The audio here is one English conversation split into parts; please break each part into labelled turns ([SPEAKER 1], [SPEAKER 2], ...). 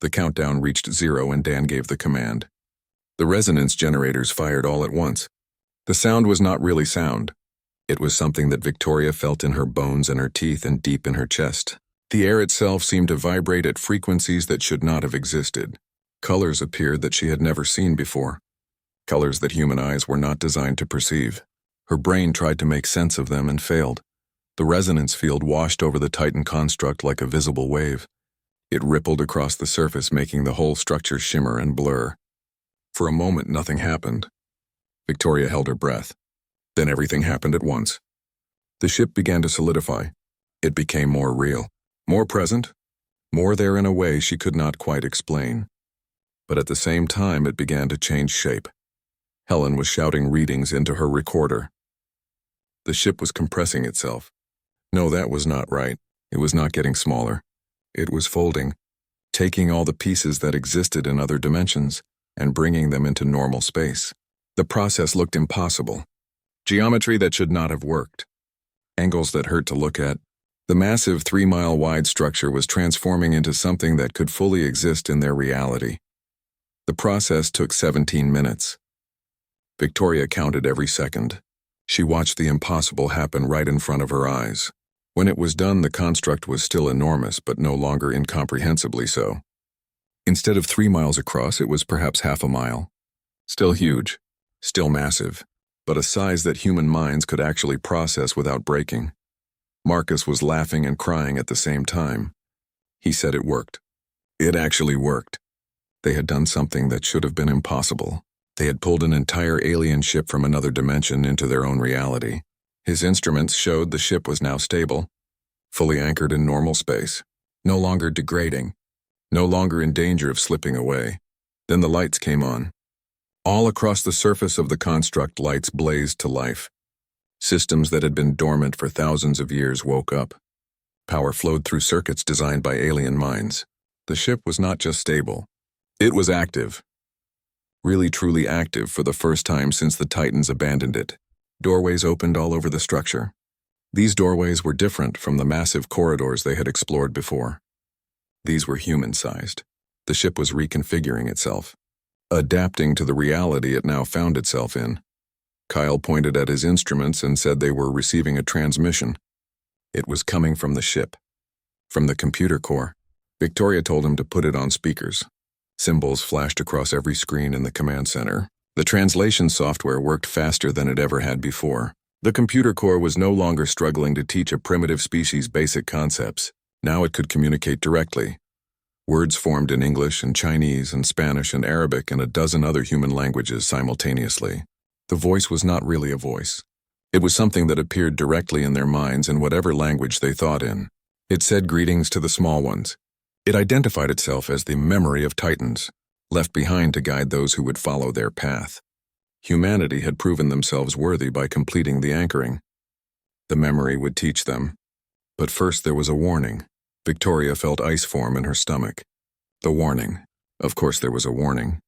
[SPEAKER 1] The countdown reached 0 and Dan gave the command. The resonance generators fired all at once. The sound was not really sound. It was something that Victoria felt in her bones and her teeth and deep in her chest. The air itself seemed to vibrate at frequencies that should not have existed. Colors appeared that she had never seen before. Colors that human eyes were not designed to perceive. Her brain tried to make sense of them and failed. The resonance field washed over the Titan construct like a visible wave. It rippled across the surface, making the whole structure shimmer and blur. For a moment, nothing happened. Victoria held her breath. Then everything happened at once. The ship began to solidify. It became more real, more present, more there in a way she could not quite explain. But at the same time, it began to change shape. Helen was shouting readings into her recorder. The ship was compressing itself. No, that was not right. It was not getting smaller. It was folding, taking all the pieces that existed in other dimensions and bringing them into normal space. The process looked impossible. Geometry that should not have worked. Angles that hurt to look at. The massive 3-mile-wide structure was transforming into something that could fully exist in their reality. The process took 17 minutes. Victoria counted every second. She watched the impossible happen right in front of her eyes. When it was done, the construct was still enormous, but no longer incomprehensibly so. Instead of 3 miles across, it was perhaps half a mile. Still huge, still massive, but a size that human minds could actually process without breaking. Marcus was laughing and crying at the same time. He said it worked. It actually worked. They had done something that should have been impossible. They had pulled an entire alien ship from another dimension into their own reality. His instruments showed the ship was now stable, fully anchored in normal space, no longer degrading, no longer in danger of slipping away. Then the lights came on. All across the surface of the construct, lights blazed to life. Systems that had been dormant for thousands of years woke up. Power flowed through circuits designed by alien minds. The ship was not just stable. It was active. Really truly active for the first time since the Titans abandoned it. Doorways opened all over the structure. These doorways were different from the massive corridors they had explored before. These were human-sized. The ship was reconfiguring itself, adapting to the reality it now found itself in. Kyle pointed at his instruments and said they were receiving a transmission. It was coming from the ship, from the computer core. Victoria told him to put it on speakers. Symbols flashed across every screen in the command center. The translation software worked faster than it ever had before. The computer core was no longer struggling to teach a primitive species basic concepts. Now it could communicate directly. Words formed in English and Chinese and Spanish and Arabic and a dozen other human languages simultaneously. The voice was not really a voice. It was something that appeared directly in their minds in whatever language they thought in. It said greetings to the small ones. It identified itself as the memory of Titans, left behind to guide those who would follow their path. Humanity had proven themselves worthy by completing the anchoring. The memory would teach them. But first there was a warning. Victoria felt ice form in her stomach. The warning. Of course there was a warning.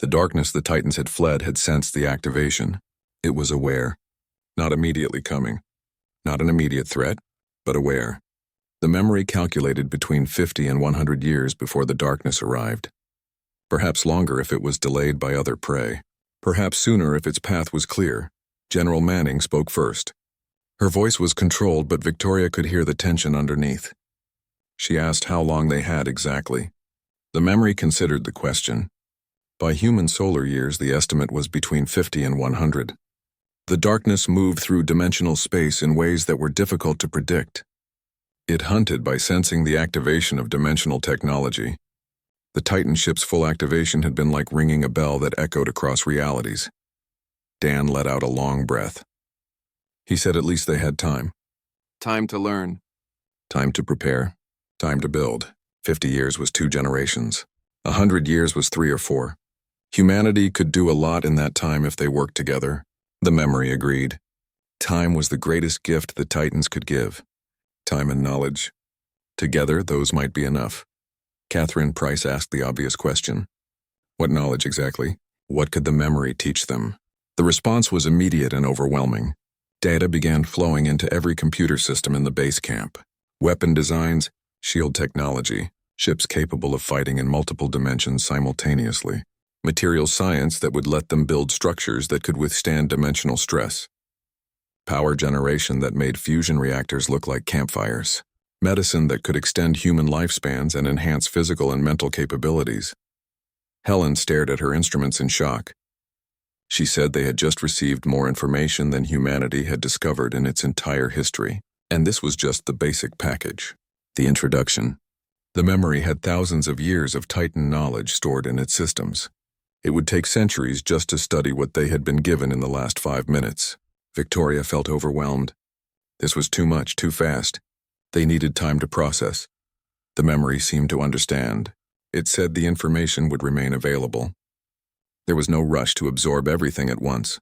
[SPEAKER 1] The darkness the Titans had fled had sensed the activation. It was aware. Not immediately coming. Not an immediate threat, but aware. The memory calculated between 50 and 100 years before the darkness arrived. Perhaps longer if it was delayed by other prey. Perhaps sooner if its path was clear. General Manning spoke first. Her voice was controlled, but Victoria could hear the tension underneath. She asked how long they had exactly. The memory considered the question. By human solar years, the estimate was between 50 and 100. The darkness moved through dimensional space in ways that were difficult to predict. It hunted by sensing the activation of dimensional technology. The Titan ship's full activation had been like ringing a bell that echoed across realities. Dan let out a long breath. He said at least they had time. Time to learn. Time to prepare. Time to build. 50 years was 2 generations. 100 years was 3 or 4. Humanity could do a lot in that time if they worked together. The memory agreed. Time was the greatest gift the Titans could give. Time and knowledge. Together, those might be enough. Catherine Price asked the obvious question. What knowledge exactly? What could the memory teach them? The response was immediate and overwhelming. Data began flowing into every computer system in the base camp. Weapon designs, shield technology, ships capable of fighting in multiple dimensions simultaneously, material science that would let them build structures that could withstand dimensional stress, power generation that made fusion reactors look like campfires, medicine that could extend human lifespans and enhance physical and mental capabilities. Helen stared at her instruments in shock. She said they had just received more information than humanity had discovered in its entire history, and this was just the basic package. The introduction. The memory had thousands of years of Titan knowledge stored in its systems. It would take centuries just to study what they had been given in the last 5 minutes. Victoria felt overwhelmed. This was too much, too fast. They needed time to process. The memory seemed to understand. It said the information would remain available. There was no rush to absorb everything at once,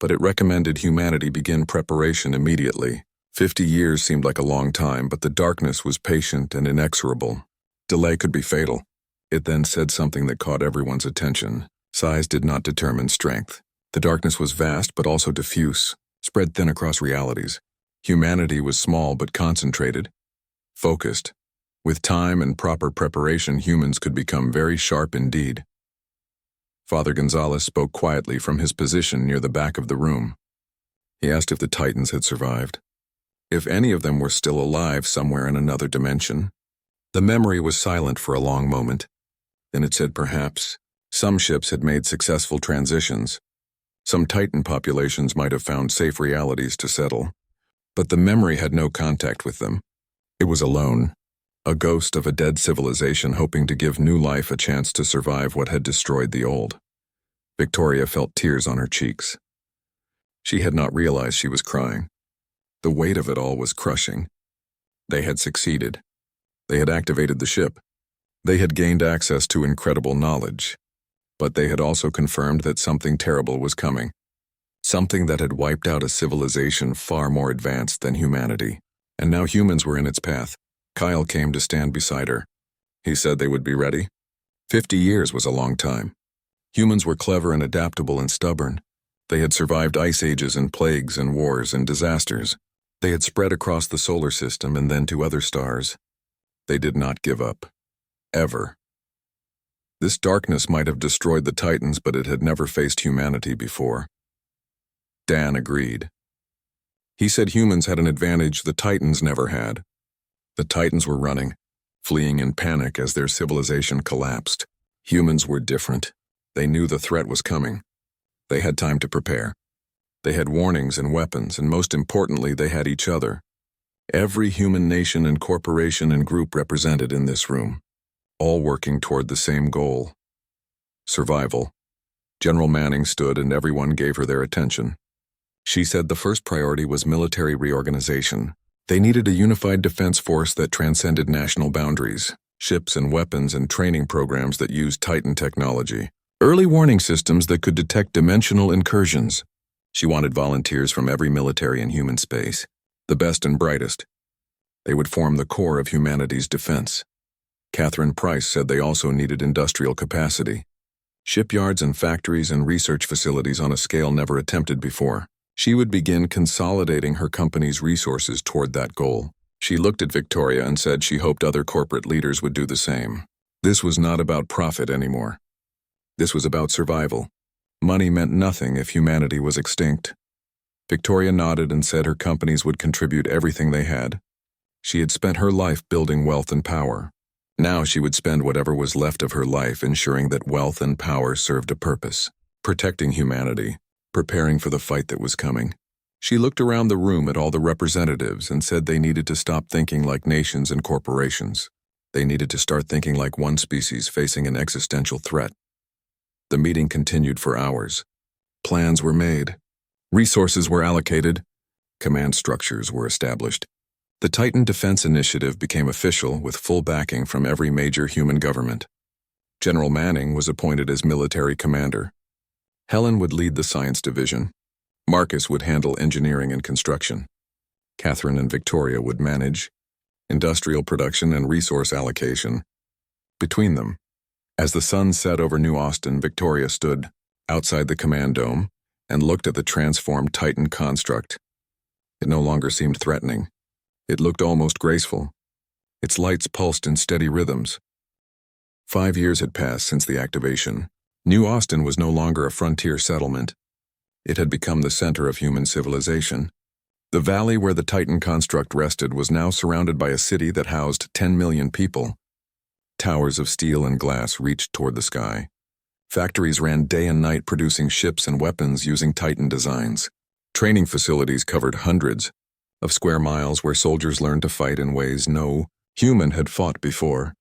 [SPEAKER 1] but it recommended humanity begin preparation immediately. 50 years seemed like a long time, but the darkness was patient and inexorable. Delay could be fatal. It then said something that caught everyone's attention. Size did not determine strength. The darkness was vast but also diffuse, spread thin across realities. Humanity was small but concentrated, focused. With time and proper preparation, humans could become very sharp indeed. Father Gonzalez spoke quietly from his position near the back of the room. He asked if the Titans had survived, if any of them were still alive somewhere in another dimension. The memory was silent for a long moment. Then it said perhaps some ships had made successful transitions. Some Titan populations might have found safe realities to settle. But the memory had no contact with them. It was alone, a ghost of a dead civilization hoping to give new life a chance to survive what had destroyed the old. Victoria felt tears on her cheeks. She had not realized she was crying. The weight of it all was crushing. They had succeeded. They had activated the ship. They had gained access to incredible knowledge. But they had also confirmed that something terrible was coming. Something that had wiped out a civilization far more advanced than humanity. And now humans were in its path. Kyle came to stand beside her. He said they would be ready. 50 years was a long time. Humans were clever and adaptable and stubborn. They had survived ice ages and plagues and wars and disasters. They had spread across the solar system and then to other stars. They did not give up. Ever. This darkness might have destroyed the Titans, but it had never faced humanity before. Dan agreed. He said humans had an advantage the Titans never had. The Titans were running, fleeing in panic as their civilization collapsed. Humans were different. They knew the threat was coming. They had time to prepare. They had warnings and weapons, and most importantly, they had each other. Every human nation and corporation and group represented in this room, all working toward the same goal. Survival. General Manning stood and everyone gave her their attention. She said the first priority was military reorganization. They needed a unified defense force that transcended national boundaries, ships and weapons and training programs that used Titan technology, early warning systems that could detect dimensional incursions. She wanted volunteers from every military and human space, the best and brightest. They would form the core of humanity's defense. Catherine Price said they also needed industrial capacity, shipyards and factories and research facilities on a scale never attempted before. She would begin consolidating her company's resources toward that goal. She looked at Victoria and said she hoped other corporate leaders would do the same. This was not about profit anymore. This was about survival. Money meant nothing if humanity was extinct. Victoria nodded and said her companies would contribute everything they had. She had spent her life building wealth and power. Now she would spend whatever was left of her life ensuring that wealth and power served a purpose, protecting humanity, preparing for the fight that was coming. She looked around the room at all the representatives and said they needed to stop thinking like nations and corporations. They needed to start thinking like one species facing an existential threat. The meeting continued for hours. Plans were made. Resources were allocated. Command structures were established. The Titan Defense Initiative became official with full backing from every major human government. General Manning was appointed as military commander. Helen would lead the science division. Marcus would handle engineering and construction. Catherine and Victoria would manage industrial production and resource allocation. Between them, as the sun set over New Austin, Victoria stood outside the command dome and looked at the transformed Titan construct. It no longer seemed threatening. It looked almost graceful. Its lights pulsed in steady rhythms, 5 years had passed since the activation. New Austin was no longer a frontier settlement. It had become the center of human civilization. The valley where the Titan construct rested was now surrounded by a city that housed 10 million people. Towers of steel and glass reached toward the sky. Factories ran day and night producing ships and weapons using Titan designs. Training facilities covered hundreds of square miles where soldiers learned to fight in ways no human had fought before.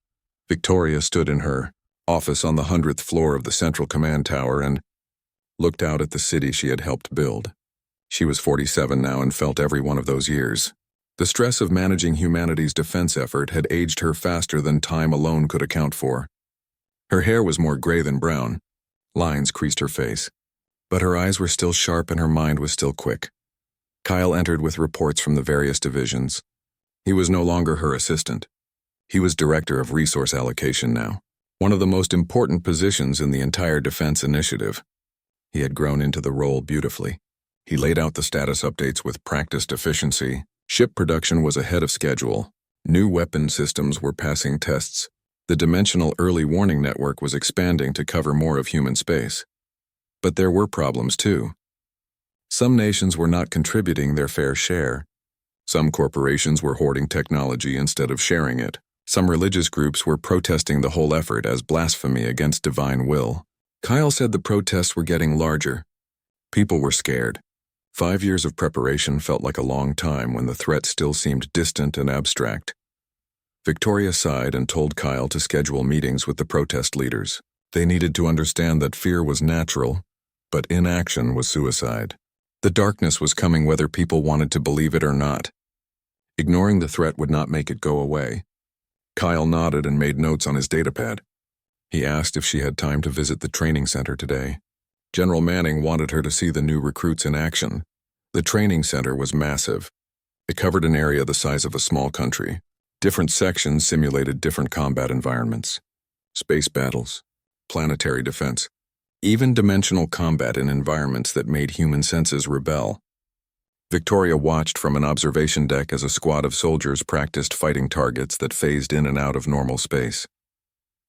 [SPEAKER 1] Victoria stood in her office on the 100th floor of the Central Command Tower and looked out at the city she had helped build. She was 47 now and felt every one of those years. The stress of managing humanity's defense effort had aged her faster than time alone could account for. Her hair was more gray than brown. Lines creased her face. But her eyes were still sharp and her mind was still quick. Kyle entered with reports from the various divisions. He was no longer her assistant. He was director of resource allocation now, one of the most important positions in the entire defense initiative. He had grown into the role beautifully. He laid out the status updates with practiced efficiency. Ship production was ahead of schedule. New weapon systems were passing tests. The dimensional early warning network was expanding to cover more of human space. But there were problems too. Some nations were not contributing their fair share. Some corporations were hoarding technology instead of sharing it. Some religious groups were protesting the whole effort as blasphemy against divine will. Kyle said the protests were getting larger. People were scared. 5 years of preparation felt like a long time when the threat still seemed distant and abstract. Victoria sighed and told Kyle to schedule meetings with the protest leaders. They needed to understand that fear was natural, but inaction was suicide. The darkness was coming whether people wanted to believe it or not. Ignoring the threat would not make it go away. Kyle nodded and made notes on his datapad. He asked if she had time to visit the training center today. General Manning wanted her to see the new recruits in action. The training center was massive. It covered an area the size of a small country. Different sections simulated different combat environments. Space battles, planetary defense, even dimensional combat in environments that made human senses rebel. Victoria watched from an observation deck as a squad of soldiers practiced fighting targets that phased in and out of normal space.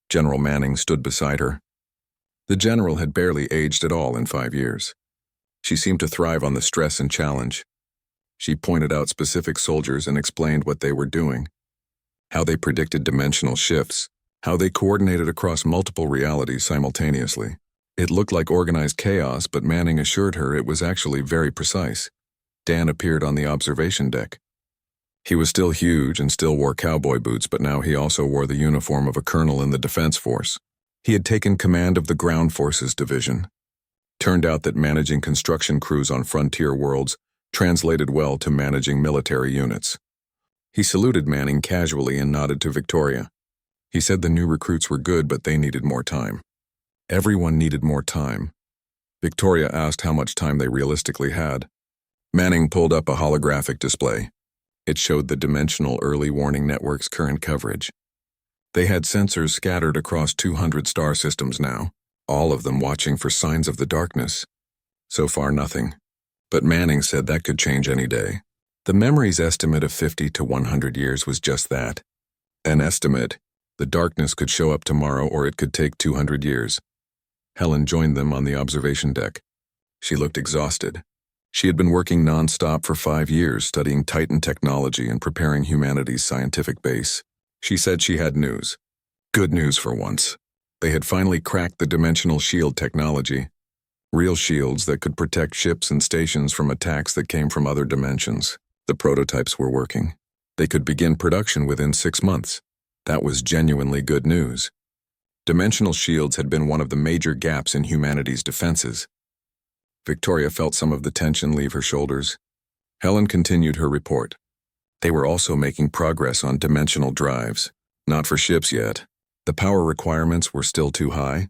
[SPEAKER 1] General Manning stood beside her. The general had barely aged at all in 5 years. She seemed to thrive on the stress and challenge. She pointed out specific soldiers and explained what they were doing, how they predicted dimensional shifts, how they coordinated across multiple realities simultaneously. It looked like organized chaos, but Manning assured her it was actually very precise. Dan appeared on the observation deck. He was still huge and still wore cowboy boots, but now he also wore the uniform of a colonel in the Defense Force. He had taken command of the Ground Forces Division. Turned out that managing construction crews on frontier worlds translated well to managing military units. He saluted Manning casually and nodded to Victoria. He said the new recruits were good, but they needed more time. Everyone needed more time. Victoria asked how much time they realistically had. Manning pulled up a holographic display. It showed the dimensional early warning network's current coverage. They had sensors scattered across 200 star systems now, all of them watching for signs of the darkness. So far, nothing. But Manning said that could change any day. The memory's estimate of 50 to 100 years was just that. An estimate. The darkness could show up tomorrow or it could take 200 years. Helen joined them on the observation deck. She looked exhausted. She had been working non-stop for 5 years, studying Titan technology and preparing humanity's scientific base. She said she had news. Good news for once. They had finally cracked the dimensional shield technology. Real shields that could protect ships and stations from attacks that came from other dimensions. The prototypes were working. They could begin production within 6 months. That was genuinely good news. Dimensional shields had been one of the major gaps in humanity's defenses. Victoria felt some of the tension leave her shoulders. Helen continued her report. They were also making progress on dimensional drives. Not for ships yet. The power requirements were still too high.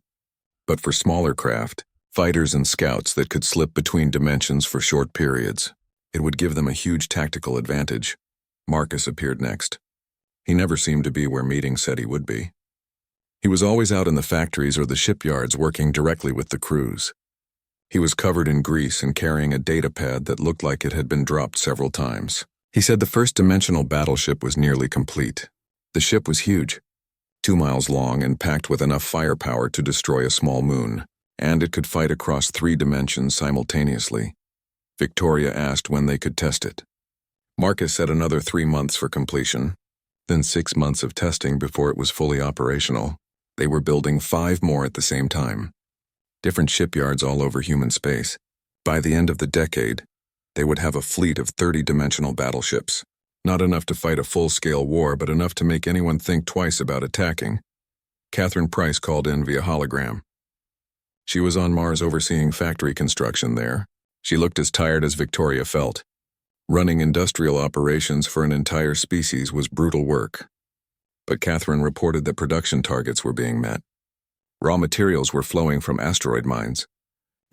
[SPEAKER 1] But for smaller craft, fighters and scouts that could slip between dimensions for short periods, it would give them a huge tactical advantage. Marcus appeared next. He never seemed to be where meetings said he would be. He was always out in the factories or the shipyards working directly with the crews. He was covered in grease and carrying a data pad that looked like it had been dropped several times. He said the first dimensional battleship was nearly complete. The ship was huge. 2 miles long and packed with enough firepower to destroy a small moon, and it could fight across 3 dimensions simultaneously. Victoria asked when they could test it. Marcus said another 3 months for completion, then 6 months of testing before it was fully operational. They were building 5 more at the same time. Different shipyards all over human space. By the end of the decade, they would have a fleet of 30-dimensional battleships. Not enough to fight a full-scale war, but enough to make anyone think twice about attacking. Catherine Price called in via hologram. She was on Mars overseeing factory construction there. She looked as tired as Victoria felt. Running industrial operations for an entire species was brutal work. But Catherine reported that production targets were being met. Raw materials were flowing from asteroid mines.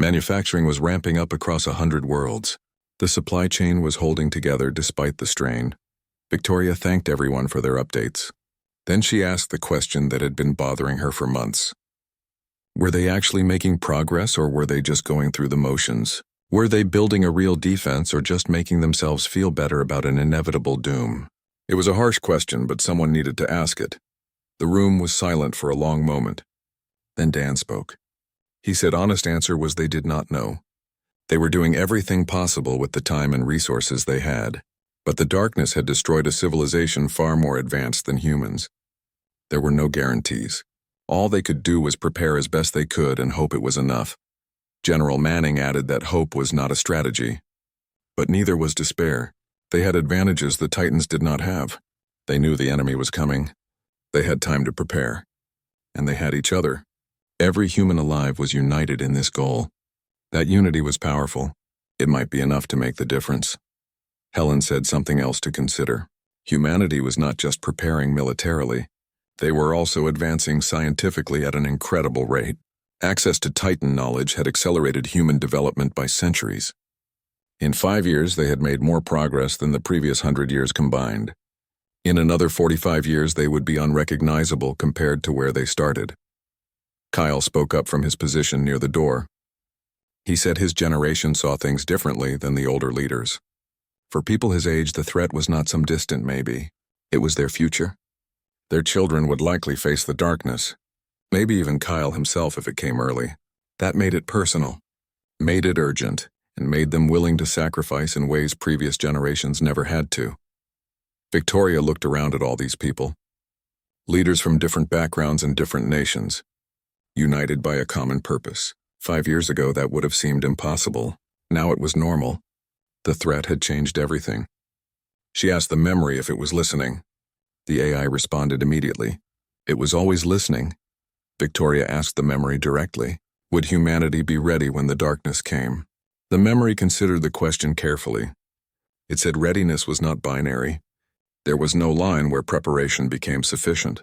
[SPEAKER 1] Manufacturing was ramping up across 100 worlds. The supply chain was holding together despite the strain. Victoria thanked everyone for their updates. Then she asked the question that had been bothering her for months. Were they actually making progress, or were they just going through the motions? Were they building a real defense, or just making themselves feel better about an inevitable doom? It was a harsh question, but someone needed to ask it. The room was silent for a long moment. Then Dan spoke. He said honest answer was they did not know. They were doing everything possible with the time and resources they had, but the darkness had destroyed a civilization far more advanced than humans. There were no guarantees. All they could do was prepare as best they could and hope it was enough. General Manning added that hope was not a strategy. But neither was despair. They had advantages the Titans did not have. They knew the enemy was coming. They had time to prepare. And they had each other. Every human alive was united in this goal. That unity was powerful. It might be enough to make the difference. Helen said something else to consider. Humanity was not just preparing militarily. They were also advancing scientifically at an incredible rate. Access to Titan knowledge had accelerated human development by centuries. In 5 years, they had made more progress than the previous 100 years combined. In another 45 years, they would be unrecognizable compared to where they started. Kyle spoke up from his position near the door. He said his generation saw things differently than the older leaders. For people his age, the threat was not some distant maybe. It was their future. Their children would likely face the darkness. Maybe even Kyle himself if it came early. That made it personal, made it urgent, and made them willing to sacrifice in ways previous generations never had to. Victoria looked around at all these people. Leaders from different backgrounds and different nations, united by a common purpose. 5 years ago, that would have seemed impossible. Now it was normal. The threat had changed everything. She asked the memory if it was listening. The AI responded immediately. It was always listening. Victoria asked the memory directly, would humanity be ready when the darkness came? The memory considered the question carefully. It said readiness was not binary. There was no line where preparation became sufficient.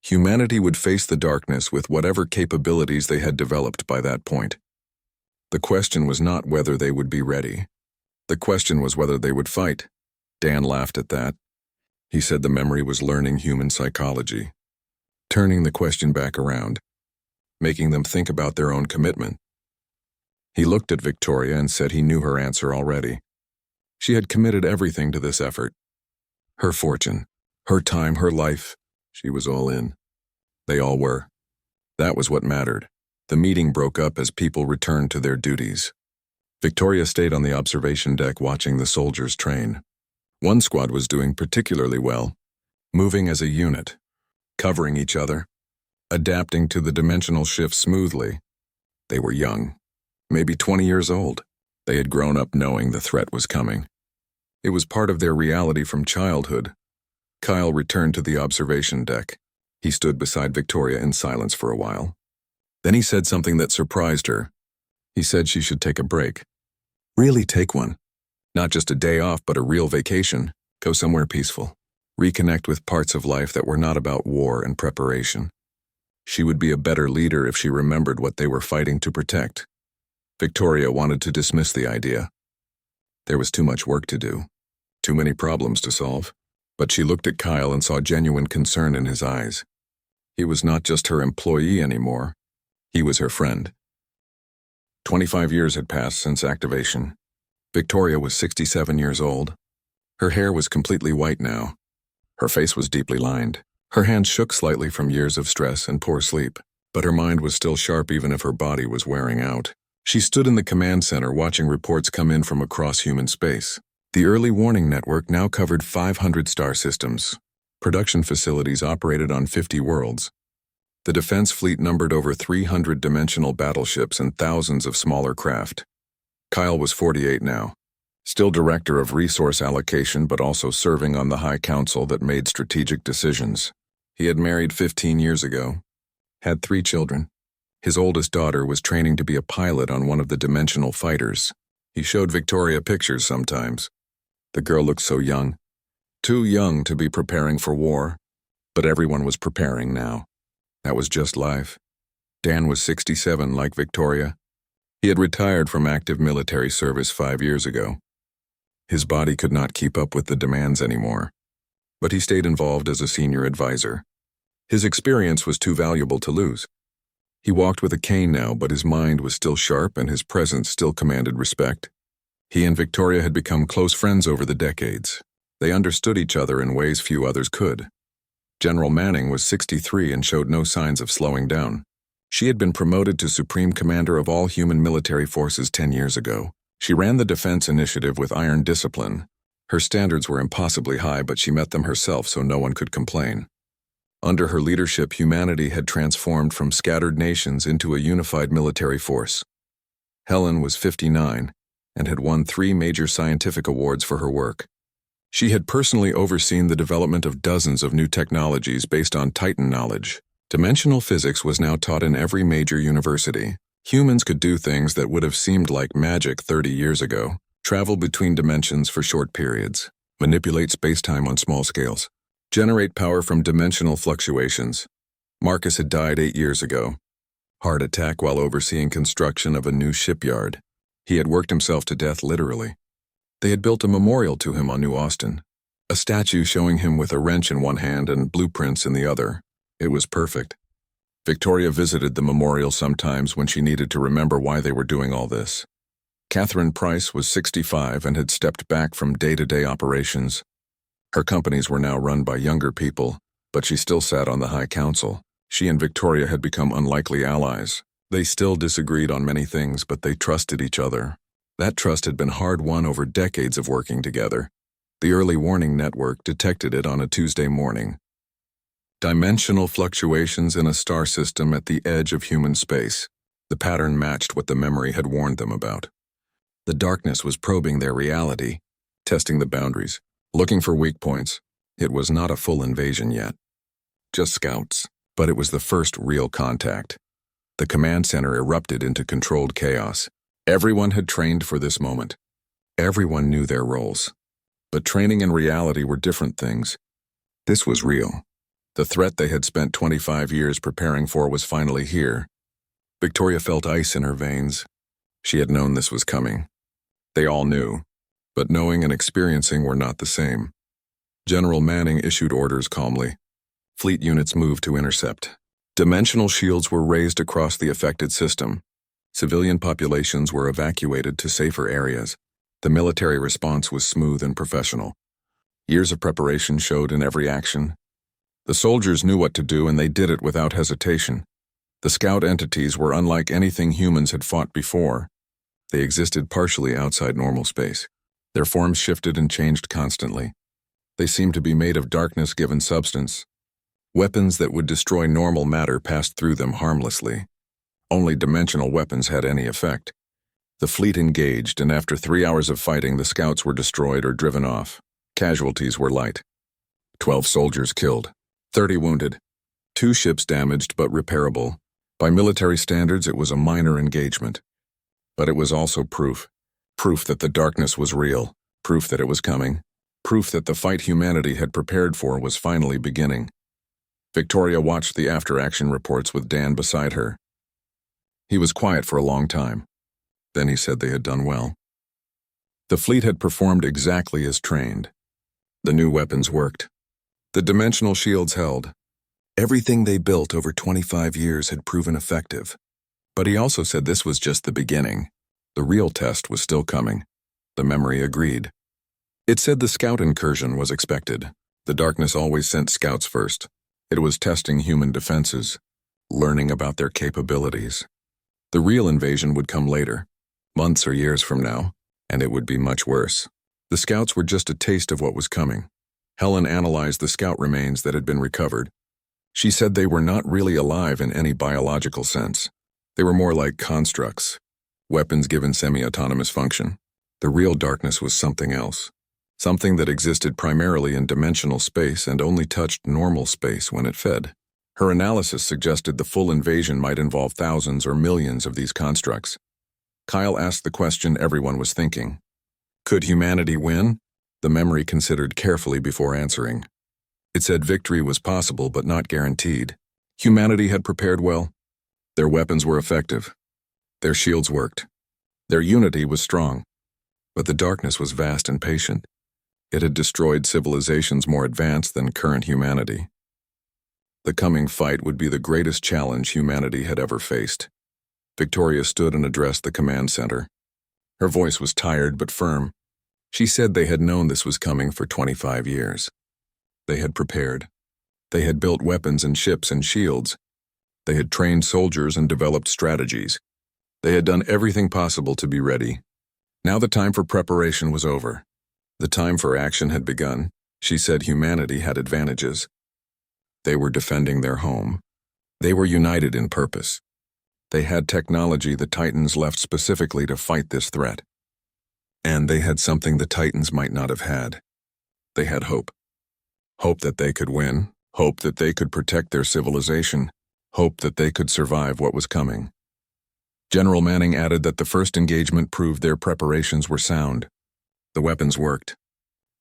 [SPEAKER 1] Humanity would face the darkness with whatever capabilities they had developed by that point. The question was not whether they would be ready. The question was whether they would fight. Dan laughed at that. He said the memory was learning human psychology, turning the question back around, making them think about their own commitment. He looked at Victoria and said he knew her answer already. She had committed everything to this effort. Her fortune, her time, her life. She was all in. They all were. That was what mattered. The meeting broke up as people returned to their duties. Victoria stayed on the observation deck watching the soldiers train. One squad was doing particularly well, moving as a unit, covering each other, adapting to the dimensional shift smoothly. They were young, maybe 20 years old. They had grown up knowing the threat was coming. It was part of their reality from childhood. Kyle returned to the observation deck. He stood beside Victoria in silence for a while. Then he said something that surprised her. He said she should take a break. Really take one. Not just a day off, but a real vacation. Go somewhere peaceful. Reconnect with parts of life that were not about war and preparation. She would be a better leader if she remembered what they were fighting to protect. Victoria wanted to dismiss the idea. There was too much work to do. Too many problems to solve. But she looked at Kyle and saw genuine concern in his eyes. He was not just her employee anymore. He was her friend. 25 years had passed since activation. Victoria was 67 years old. Her hair was completely white now. Her face was deeply lined. Her hands shook slightly from years of stress and poor sleep, but her mind was still sharp even if her body was wearing out. She stood in the command center watching reports come in from across human space. The early warning network now covered 500 star systems. Production facilities operated on 50 worlds. The defense fleet numbered over 300 dimensional battleships and thousands of smaller craft. Kyle was 48 now, still director of resource allocation but also serving on the High Council that made strategic decisions. He had married 15 years ago, had 3 children. His oldest daughter was training to be a pilot on one of the dimensional fighters. He showed Victoria pictures sometimes. The girl looked so young. Too young to be preparing for war, but everyone was preparing now. That was just life. Dan was 67 like Victoria. He had retired from active military service 5 years ago. His body could not keep up with the demands anymore, but he stayed involved as a senior advisor. His experience was too valuable to lose. He walked with a cane now, but his mind was still sharp and his presence still commanded respect. He and Victoria had become close friends over the decades. They understood each other in ways few others could. General Manning was 63 and showed no signs of slowing down. She had been promoted to Supreme Commander of all human military forces 10 years ago. She ran the defense initiative with iron discipline. Her standards were impossibly high, but she met them herself so no one could complain. Under her leadership, humanity had transformed from scattered nations into a unified military force. Helen was 59 and had won 3 major scientific awards for her work. She had personally overseen the development of dozens of new technologies based on Titan knowledge. Dimensional physics was now taught in every major university. Humans could do things that would have seemed like magic 30 years ago: travel between dimensions for short periods, manipulate spacetime on small scales, generate power from dimensional fluctuations. Marcus had died 8 years ago. Heart attack while overseeing construction of a new shipyard. He had worked himself to death literally. They had built a memorial to him on New Austin, a statue showing him with a wrench in one hand and blueprints in the other. It was perfect. Victoria visited the memorial sometimes when she needed to remember why they were doing all this. Catherine Price was 65 and had stepped back from day-to-day operations. Her companies were now run by younger people, but she still sat on the High Council. She and Victoria had become unlikely allies. They still disagreed on many things, but they trusted each other. That trust had been hard-won over decades of working together. The early warning network detected it on a Tuesday morning. Dimensional fluctuations in a star system at the edge of human space. The pattern matched what the memory had warned them about. The darkness was probing their reality, testing the boundaries, looking for weak points. It was not a full invasion yet. Just scouts, but it was the first real contact. The command center erupted into controlled chaos. Everyone had trained for this moment. Everyone knew their roles. But training and reality were different things. This was real. The threat they had spent 25 years preparing for was finally here. Victoria felt ice in her veins. She had known this was coming. They all knew, but knowing and experiencing were not the same. General Manning issued orders calmly. Fleet units moved to intercept. Dimensional shields were raised across the affected system. Civilian populations were evacuated to safer areas. The military response was smooth and professional. Years of preparation showed in every action. The soldiers knew what to do and they did it without hesitation. The scout entities were unlike anything humans had fought before. They existed partially outside normal space. Their forms shifted and changed constantly. They seemed to be made of darkness given substance. Weapons that would destroy normal matter passed through them harmlessly. Only dimensional weapons had any effect. The fleet engaged, and after 3 hours of fighting, the scouts were destroyed or driven off. Casualties were light. 12 soldiers killed, 30 wounded, 2 ships damaged but repairable. By military standards, it was a minor engagement. But it was also proof. Proof that the darkness was real. Proof that it was coming. Proof that the fight humanity had prepared for was finally beginning. Victoria watched the after-action reports with Dan beside her. He was quiet for a long time. Then he said they had done well. The fleet had performed exactly as trained. The new weapons worked. The dimensional shields held. Everything they built over 25 years had proven effective. But he also said this was just the beginning. The real test was still coming. The memory agreed. It said the scout incursion was expected. The darkness always sent scouts first. It was testing human defenses, learning about their capabilities. The real invasion would come later, months or years from now, and it would be much worse. The scouts were just a taste of what was coming. Helen analyzed the scout remains that had been recovered. She said they were not really alive in any biological sense. They were more like constructs, weapons given semi-autonomous function. The real darkness was something else, something that existed primarily in dimensional space and only touched normal space when it fed. Her analysis suggested the full invasion might involve thousands or millions of these constructs. Kyle asked the question everyone was thinking. Could humanity win? The memory considered carefully before answering. It said victory was possible but not guaranteed. Humanity had prepared well. Their weapons were effective. Their shields worked. Their unity was strong. But the darkness was vast and patient. It had destroyed civilizations more advanced than current humanity. The coming fight would be the greatest challenge humanity had ever faced. Victoria stood and addressed the command center. Her voice was tired but firm. She said they had known this was coming for 25 years. They had prepared. They had built weapons and ships and shields. They had trained soldiers and developed strategies. They had done everything possible to be ready. Now the time for preparation was over. The time for action had begun. She said humanity had advantages. They were defending their home. They were united in purpose. They had technology the Titans left specifically to fight this threat. And they had something the Titans might not have had. They had hope. Hope that they could win. Hope that they could protect their civilization. Hope that they could survive what was coming. General Manning added that the first engagement proved their preparations were sound. The weapons worked.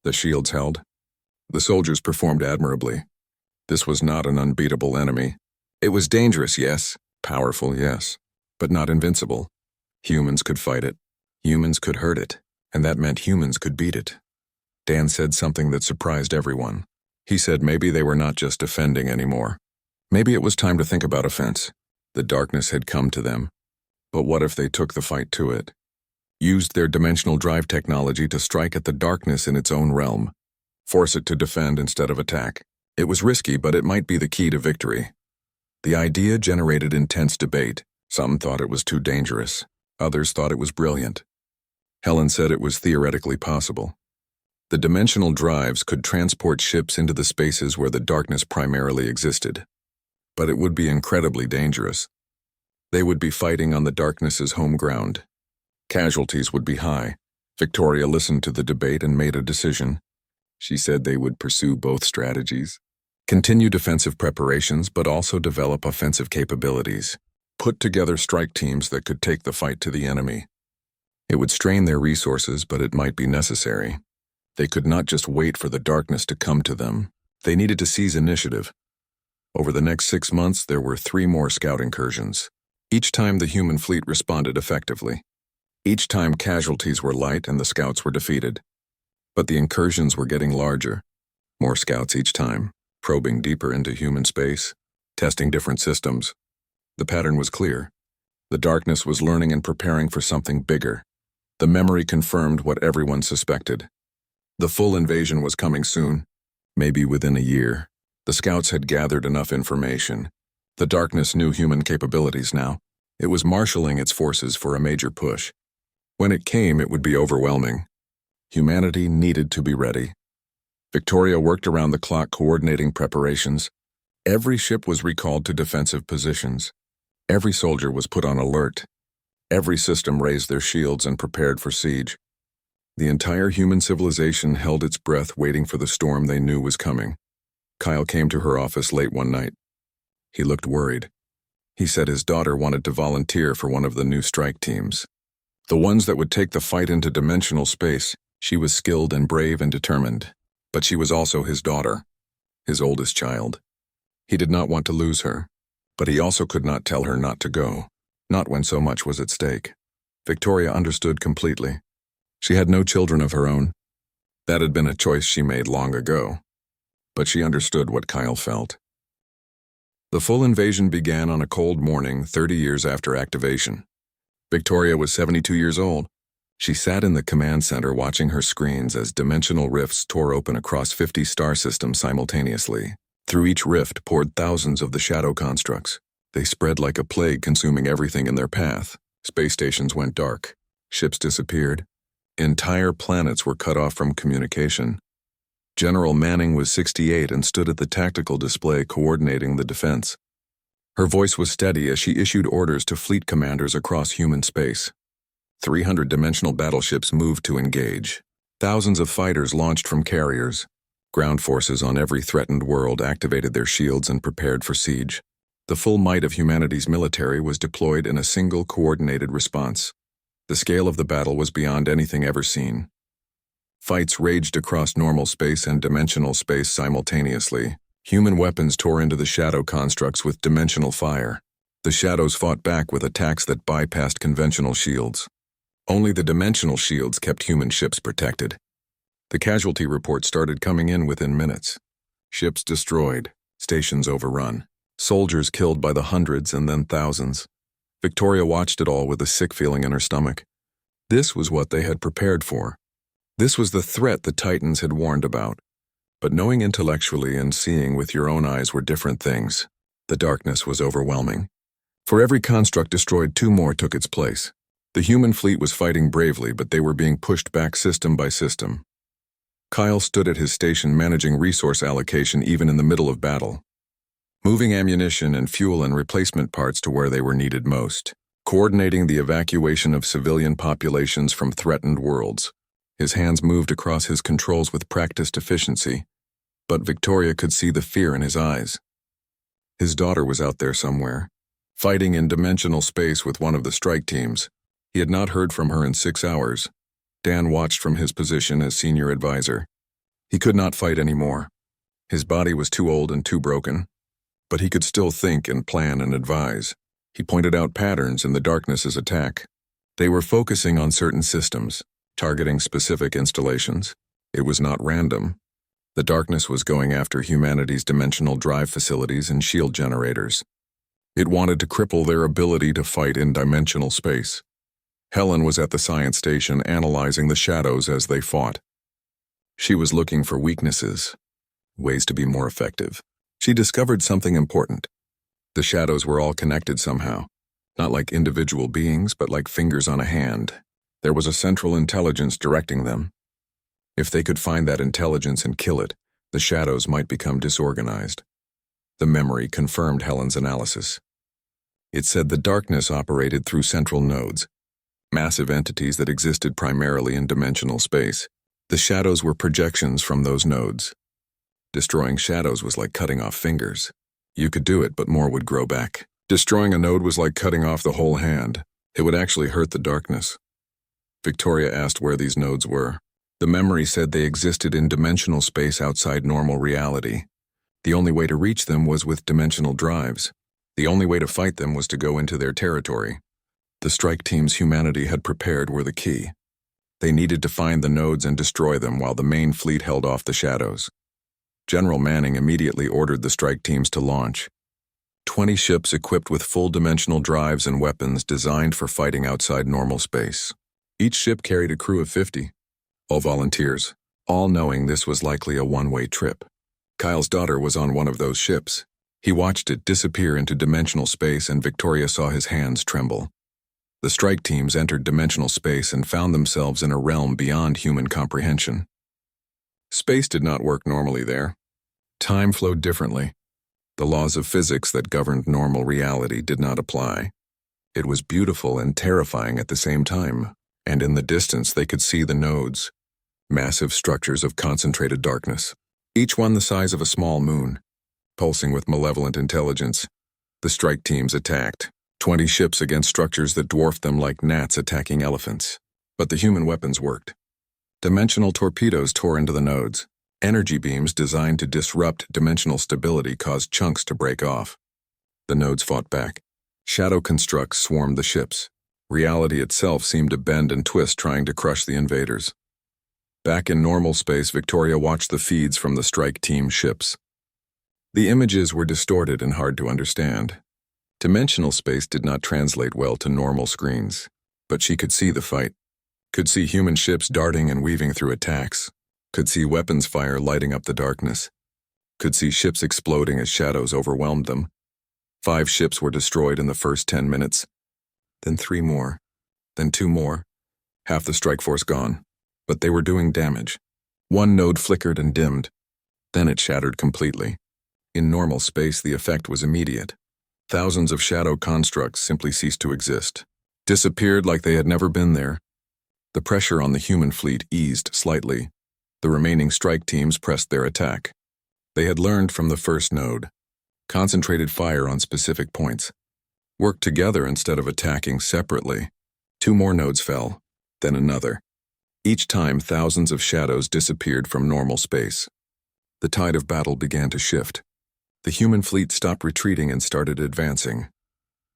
[SPEAKER 1] The shields held. The soldiers performed admirably. This was not an unbeatable enemy. It was dangerous, yes. Powerful, yes. But not invincible. Humans could fight it. Humans could hurt it. And that meant humans could beat it. Dan said something that surprised everyone. He said maybe they were not just defending anymore. Maybe it was time to think about offense. The darkness had come to them. But what if they took the fight to it? Used their dimensional drive technology to strike at the darkness in its own realm. Force it to defend instead of attack. It was risky, but it might be the key to victory. The idea generated intense debate. Some thought it was too dangerous. Others thought it was brilliant. Helen said it was theoretically possible. The dimensional drives could transport ships into the spaces where the darkness primarily existed. But it would be incredibly dangerous. They would be fighting on the darkness's home ground. Casualties would be high. Victoria listened to the debate and made a decision. She said they would pursue both strategies. Continue defensive preparations, but also develop offensive capabilities. Put together strike teams that could take the fight to the enemy. It would strain their resources, but it might be necessary. They could not just wait for the darkness to come to them. They needed to seize initiative. Over the next 6 months, there were 3 more scout incursions. Each time the human fleet responded effectively. Each time casualties were light and the scouts were defeated. But the incursions were getting larger. More scouts each time, probing deeper into human space, testing different systems. The pattern was clear. The darkness was learning and preparing for something bigger. The memory confirmed what everyone suspected. The full invasion was coming soon, maybe within a year. The scouts had gathered enough information. The darkness knew human capabilities now. It was marshaling its forces for a major push. When it came, it would be overwhelming. Humanity needed to be ready. Victoria worked around the clock coordinating preparations. Every ship was recalled to defensive positions. Every soldier was put on alert. Every system raised their shields and prepared for siege. The entire human civilization held its breath waiting for the storm they knew was coming. Kyle came to her office late one night. He looked worried. He said his daughter wanted to volunteer for one of the new strike teams. The ones that would take the fight into dimensional space. She was skilled and brave and determined. But she was also his daughter, his oldest child. He did not want to lose her, but he also could not tell her not to go, not when so much was at stake. Victoria understood completely. She had no children of her own. That had been a choice she made long ago. But she understood what Kyle felt. The full invasion began on a cold morning 30 years after activation. Victoria was 72 years old. She sat in the command center watching her screens as dimensional rifts tore open across 50 star systems simultaneously. Through each rift poured thousands of the shadow constructs. They spread like a plague, consuming everything in their path. Space stations went dark. Ships disappeared. Entire planets were cut off from communication. General Manning was 68 and stood at the tactical display coordinating the defense. Her voice was steady as she issued orders to fleet commanders across human space. 300-dimensional battleships moved to engage. Thousands of fighters launched from carriers. Ground forces on every threatened world activated their shields and prepared for siege. The full might of humanity's military was deployed in a single coordinated response. The scale of the battle was beyond anything ever seen. Fights raged across normal space and dimensional space simultaneously. Human weapons tore into the shadow constructs with dimensional fire. The shadows fought back with attacks that bypassed conventional shields. Only the dimensional shields kept human ships protected. The casualty reports started coming in within minutes. Ships destroyed, stations overrun, soldiers killed by the hundreds and then thousands. Victoria watched it all with a sick feeling in her stomach. This was what they had prepared for. This was the threat the Titans had warned about. But knowing intellectually and seeing with your own eyes were different things. The darkness was overwhelming. For every construct destroyed, 2 more took its place. The human fleet was fighting bravely, but they were being pushed back system by system. Kyle stood at his station managing resource allocation even in the middle of battle. Moving ammunition and fuel and replacement parts to where they were needed most. Coordinating the evacuation of civilian populations from threatened worlds. His hands moved across his controls with practiced efficiency. But Victoria could see the fear in his eyes. His daughter was out there somewhere, fighting in dimensional space with one of the strike teams. He had not heard from her in 6 hours. Dan watched from his position as senior advisor. He could not fight anymore. His body was too old and too broken. But he could still think and plan and advise. He pointed out patterns in the darkness's attack. They were focusing on certain systems, targeting specific installations. It was not random. The darkness was going after humanity's dimensional drive facilities and shield generators. It wanted to cripple their ability to fight in dimensional space. Helen was at the science station analyzing the shadows as they fought. She was looking for weaknesses, ways to be more effective. She discovered something important. The shadows were all connected somehow, not like individual beings, but like fingers on a hand. There was a central intelligence directing them. If they could find that intelligence and kill it, the shadows might become disorganized. The memory confirmed Helen's analysis. It said the darkness operated through central nodes, massive entities that existed primarily in dimensional space. The shadows were projections from those nodes. Destroying shadows was like cutting off fingers. You could do it, but more would grow back. Destroying a node was like cutting off the whole hand. It would actually hurt the darkness. Victoria asked where these nodes were. The memory said they existed in dimensional space outside normal reality. The only way to reach them was with dimensional drives. The only way to fight them was to go into their territory. The strike teams humanity had prepared were the key. They needed to find the nodes and destroy them while the main fleet held off the shadows. General Manning immediately ordered the strike teams to launch. 20 ships equipped with full-dimensional drives and weapons designed for fighting outside normal space. Each ship carried a crew of 50. All volunteers, all knowing this was likely a one-way trip. Kyle's daughter was on one of those ships. He watched it disappear into dimensional space and Victoria saw his hands tremble. The strike teams entered dimensional space and found themselves in a realm beyond human comprehension. Space did not work normally there. Time flowed differently. The laws of physics that governed normal reality did not apply. It was beautiful and terrifying at the same time, and in the distance they could see the nodes, massive structures of concentrated darkness, each one the size of a small moon, pulsing with malevolent intelligence. The strike teams attacked, 20 ships against structures that dwarfed them like gnats attacking elephants. But the human weapons worked. Dimensional torpedoes tore into the nodes. Energy beams designed to disrupt dimensional stability caused chunks to break off. The nodes fought back. Shadow constructs swarmed the ships. Reality itself seemed to bend and twist, trying to crush the invaders. Back in normal space, Victoria watched the feeds from the strike team ships. The images were distorted and hard to understand. Dimensional space did not translate well to normal screens, but she could see the fight. Could see human ships darting and weaving through attacks. Could see weapons fire lighting up the darkness. could see ships exploding as shadows overwhelmed them. 5 ships were destroyed in the first 10 minutes. Then 3 more. Then 2 more. Half the strike force gone. But they were doing damage. 1 node flickered and dimmed. Then it shattered completely. In normal space, the effect was immediate. Thousands of shadow constructs simply ceased to exist. Disappeared like they had never been there. The pressure on the human fleet eased slightly. The remaining strike teams pressed their attack. They had learned from the first node. Concentrated fire on specific points. Worked together instead of attacking separately. 2 more nodes fell, then another. Each time, thousands of shadows disappeared from normal space. The tide of battle began to shift. The human fleet stopped retreating and started advancing.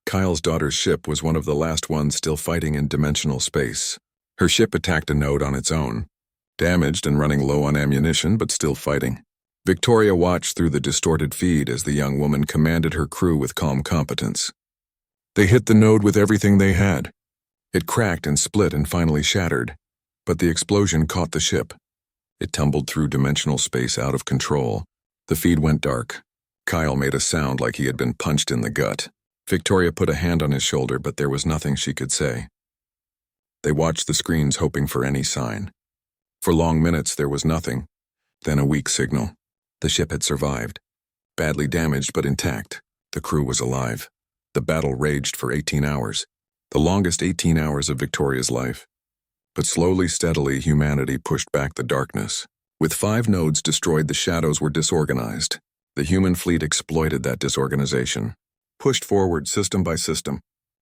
[SPEAKER 1] Kyle's daughter's ship was one of the last ones still fighting in dimensional space. Her ship attacked a node on its own. Damaged and running low on ammunition, but still fighting. Victoria watched through the distorted feed as the young woman commanded her crew with calm competence. They hit the node with everything they had. It cracked and split and finally shattered, but the explosion caught the ship. It tumbled through dimensional space out of control. The feed went dark. Kyle made a sound like he had been punched in the gut. Victoria put a hand on his shoulder, but there was nothing she could say. They watched the screens hoping for any sign. For long minutes there was nothing. Then a weak signal. The ship had survived. Badly damaged but intact. The crew was alive. The battle raged for 18 hours. The longest 18 hours of Victoria's life. But slowly, steadily, humanity pushed back the darkness. With 5 nodes destroyed, the shadows were disorganized. The human fleet exploited that disorganization. Pushed forward system by system.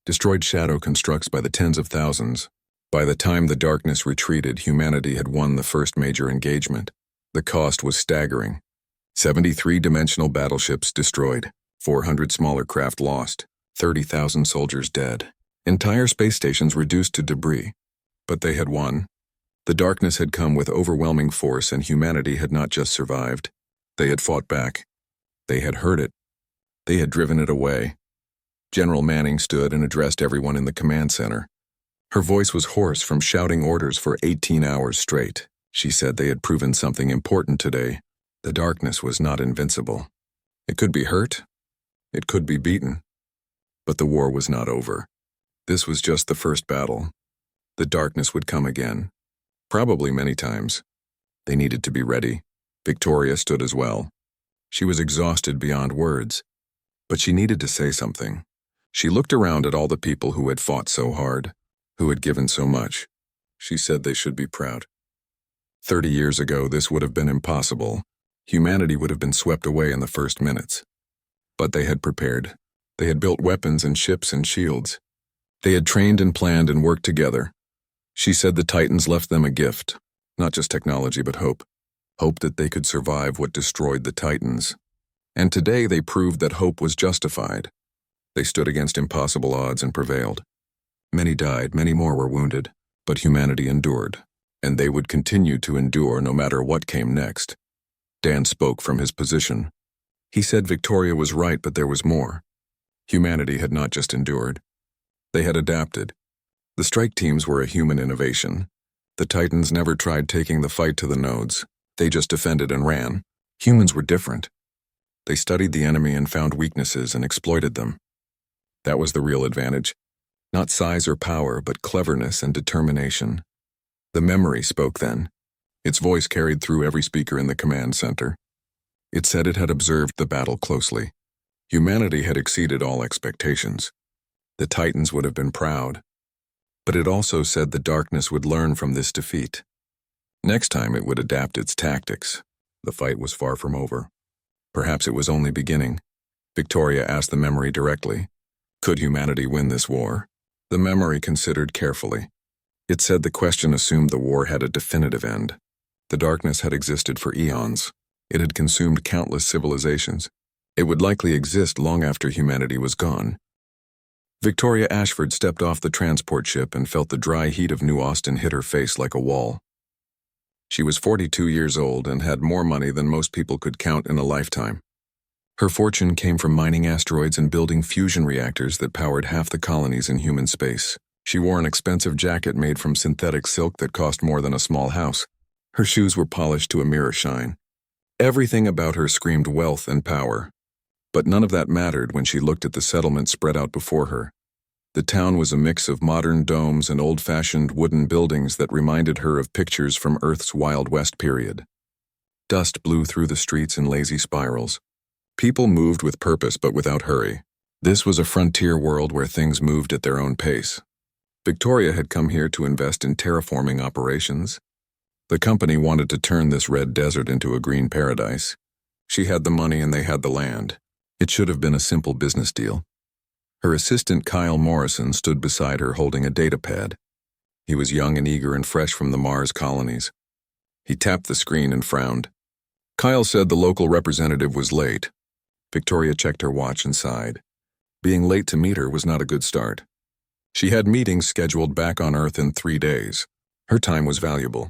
[SPEAKER 1] Destroyed shadow constructs by the tens of thousands. By the time the darkness retreated, humanity had won the first major engagement. The cost was staggering. 73 dimensional battleships destroyed. 400 smaller craft lost. 30,000 soldiers dead. Entire space stations reduced to debris. But they had won. The darkness had come with overwhelming force, and humanity had not just survived. They had fought back. They had heard it. They had driven it away. General Manning stood and addressed everyone in the command center. Her voice was hoarse from shouting orders for 18 hours straight. She said they had proven something important today. The darkness was not invincible. It could be hurt. It could be beaten. But the war was not over. This was just the first battle. The darkness would come again. Probably many times. They needed to be ready. Victoria stood as well. She was exhausted beyond words. But she needed to say something. She looked around at all the people who had fought so hard, who had given so much. She said they should be proud. 30 years ago, this would have been impossible. Humanity would have been swept away in the first minutes. But they had prepared. They had built weapons and ships and shields. They had trained and planned and worked together. She said the Titans left them a gift, not just technology but hope. Hope that they could survive what destroyed the Titans. And today they proved that hope was justified. They stood against impossible odds and prevailed. Many died, many more were wounded, but humanity endured, and they would continue to endure no matter what came next. Dan spoke from his position. He said Victoria was right, but there was more. Humanity had not just endured. They had adapted. The strike teams were a human innovation. The Titans never tried taking the fight to the nodes. They just defended and ran. Humans were different. They studied the enemy and found weaknesses and exploited them. That was the real advantage. Not size or power, but cleverness and determination. The memory spoke then. Its voice carried through every speaker in the command center. It said it had observed the battle closely. Humanity had exceeded all expectations. The Titans would have been proud. But it also said the darkness would learn from this defeat. Next time it would adapt its tactics. The fight was far from over. Perhaps it was only beginning. Victoria asked the memory directly. Could humanity win this war? The memory considered carefully. It said the question assumed the war had a definitive end. The darkness had existed for eons. It had consumed countless civilizations. It would likely exist long after humanity was gone. Victoria Ashford stepped off the transport ship and felt the dry heat of New Austin hit her face like a wall. She was 42 years old and had more money than most people could count in a lifetime. Her fortune came from mining asteroids and building fusion reactors that powered half the colonies in human space. She wore an expensive jacket made from synthetic silk that cost more than a small house. Her shoes were polished to a mirror shine. Everything about her screamed wealth and power. But none of that mattered when she looked at the settlement spread out before her. The town was a mix of modern domes and old-fashioned wooden buildings that reminded her of pictures from Earth's Wild West period. Dust blew through the streets in lazy spirals. People moved with purpose but without hurry. This was a frontier world where things moved at their own pace. Victoria had come here to invest in terraforming operations. The company wanted to turn this red desert into a green paradise. She had the money and they had the land. It should have been a simple business deal. Her assistant Kyle Morrison stood beside her holding a data pad. He was young and eager and fresh from the Mars colonies. He tapped the screen and frowned. Kyle said the local representative was late. Victoria checked her watch and sighed. Being late to meet her was not a good start. She had meetings scheduled back on Earth in 3 days. Her time was valuable.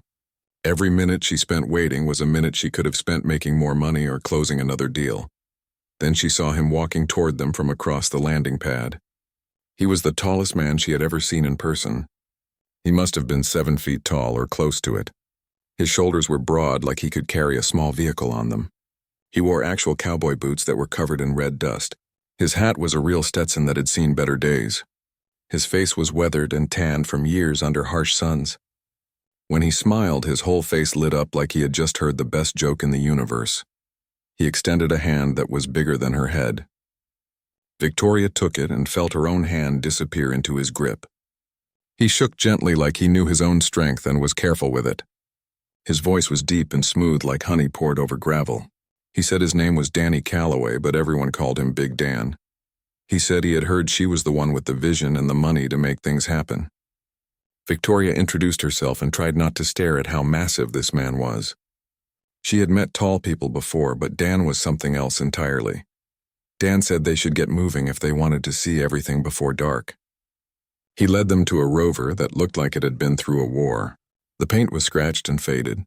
[SPEAKER 1] Every minute she spent waiting was a minute she could have spent making more money or closing another deal. Then she saw him walking toward them from across the landing pad. He was the tallest man she had ever seen in person. He must have been 7 feet tall or close to it. His shoulders were broad like he could carry a small vehicle on them. He wore actual cowboy boots that were covered in red dust. His hat was a real Stetson that had seen better days. His face was weathered and tanned from years under harsh suns. When he smiled, his whole face lit up like he had just heard the best joke in the universe. He extended a hand that was bigger than her head. Victoria took it and felt her own hand disappear into his grip. He shook gently like he knew his own strength and was careful with it. His voice was deep and smooth like honey poured over gravel. He said his name was Danny Calloway, but everyone called him Big Dan. He said he had heard she was the one with the vision and the money to make things happen. Victoria introduced herself and tried not to stare at how massive this man was. She had met tall people before, but Dan was something else entirely. Dan said they should get moving if they wanted to see everything before dark. He led them to a rover that looked like it had been through a war. The paint was scratched and faded.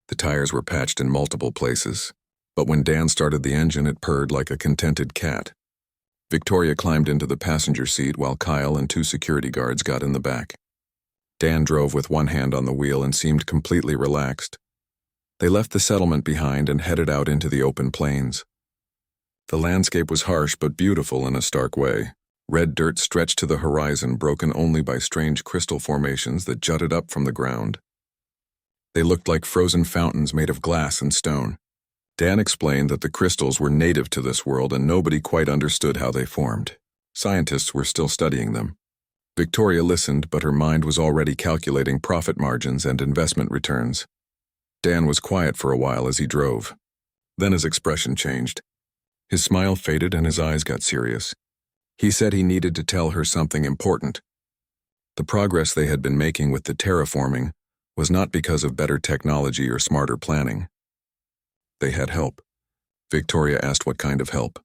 [SPEAKER 1] The tires were patched in multiple places. But when Dan started the engine, it purred like a contented cat. Victoria climbed into the passenger seat while Kyle and 2 security guards got in the back. Dan drove with one hand on the wheel and seemed completely relaxed. They left the settlement behind and headed out into the open plains. The landscape was harsh but beautiful in a stark way. Red dirt stretched to the horizon, broken only by strange crystal formations that jutted up from the ground. They looked like frozen fountains made of glass and stone. Dan explained that the crystals were native to this world and nobody quite understood how they formed. Scientists were still studying them. Victoria listened, but her mind was already calculating profit margins and investment returns. Dan was quiet for a while as he drove. Then his expression changed. His smile faded and his eyes got serious. He said he needed to tell her something important. The progress they had been making with the terraforming was not because of better technology or smarter planning. They had help. Victoria asked what kind of help.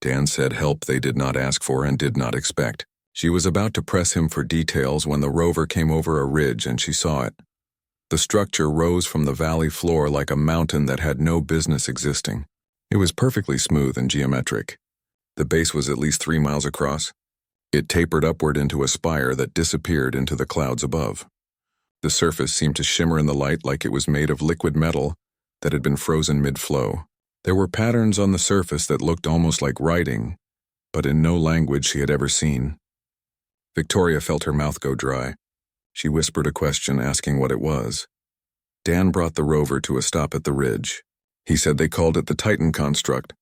[SPEAKER 1] Dan said help they did not ask for and did not expect. She was about to press him for details when the rover came over a ridge and she saw it. The structure rose from the valley floor like a mountain that had no business existing. It was perfectly smooth and geometric. The base was at least 3 miles across. It tapered upward into a spire that disappeared into the clouds above. The surface seemed to shimmer in the light like it was made of liquid metal that had been frozen mid-flow. There were patterns on the surface that looked almost like writing, but in no language she had ever seen. Victoria felt her mouth go dry. She whispered a question, asking what it was. Dan brought the rover to a stop at the ridge. He said they called it the Titan construct.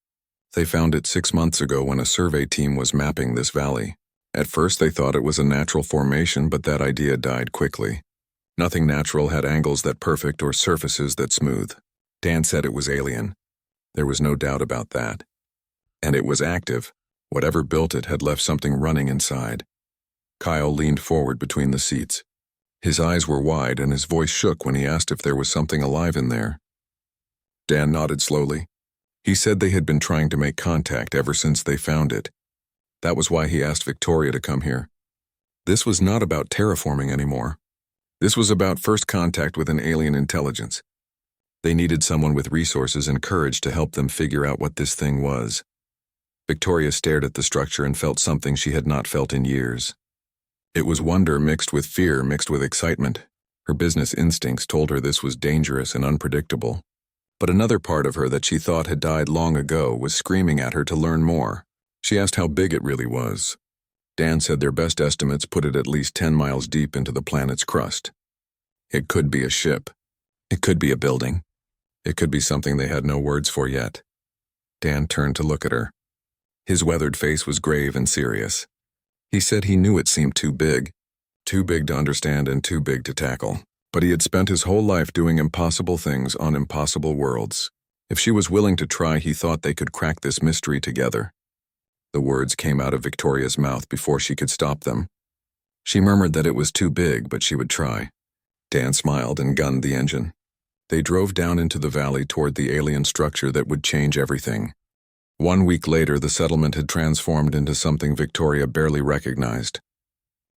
[SPEAKER 1] They found it 6 months ago when a survey team was mapping this valley. At first they thought it was a natural formation, but that idea died quickly. Nothing natural had angles that perfect or surfaces that smooth. Dan said it was alien. There was no doubt about that. And it was active. Whatever built it had left something running inside. Kyle leaned forward between the seats. His eyes were wide and his voice shook when he asked if there was something alive in there. Dan nodded slowly. He said they had been trying to make contact ever since they found it. That was why he asked Victoria to come here. This was not about terraforming anymore. This was about first contact with an alien intelligence. They needed someone with resources and courage to help them figure out what this thing was. Victoria stared at the structure and felt something she had not felt in years. It was wonder mixed with fear mixed with excitement. Her business instincts told her this was dangerous and unpredictable. But another part of her that she thought had died long ago was screaming at her to learn more. She asked how big it really was. Dan said their best estimates put it at least 10 miles deep into the planet's crust. It could be a ship. It could be a building. It could be something they had no words for yet. Dan turned to look at her. His weathered face was grave and serious. He said he knew it seemed too big to understand and too big to tackle. But he had spent his whole life doing impossible things on impossible worlds. If she was willing to try, he thought they could crack this mystery together. The words came out of Victoria's mouth before she could stop them. She murmured that it was too big, but she would try. Dan smiled and gunned the engine. They drove down into the valley toward the alien structure that would change everything. 1 week later, the settlement had transformed into something Victoria barely recognized.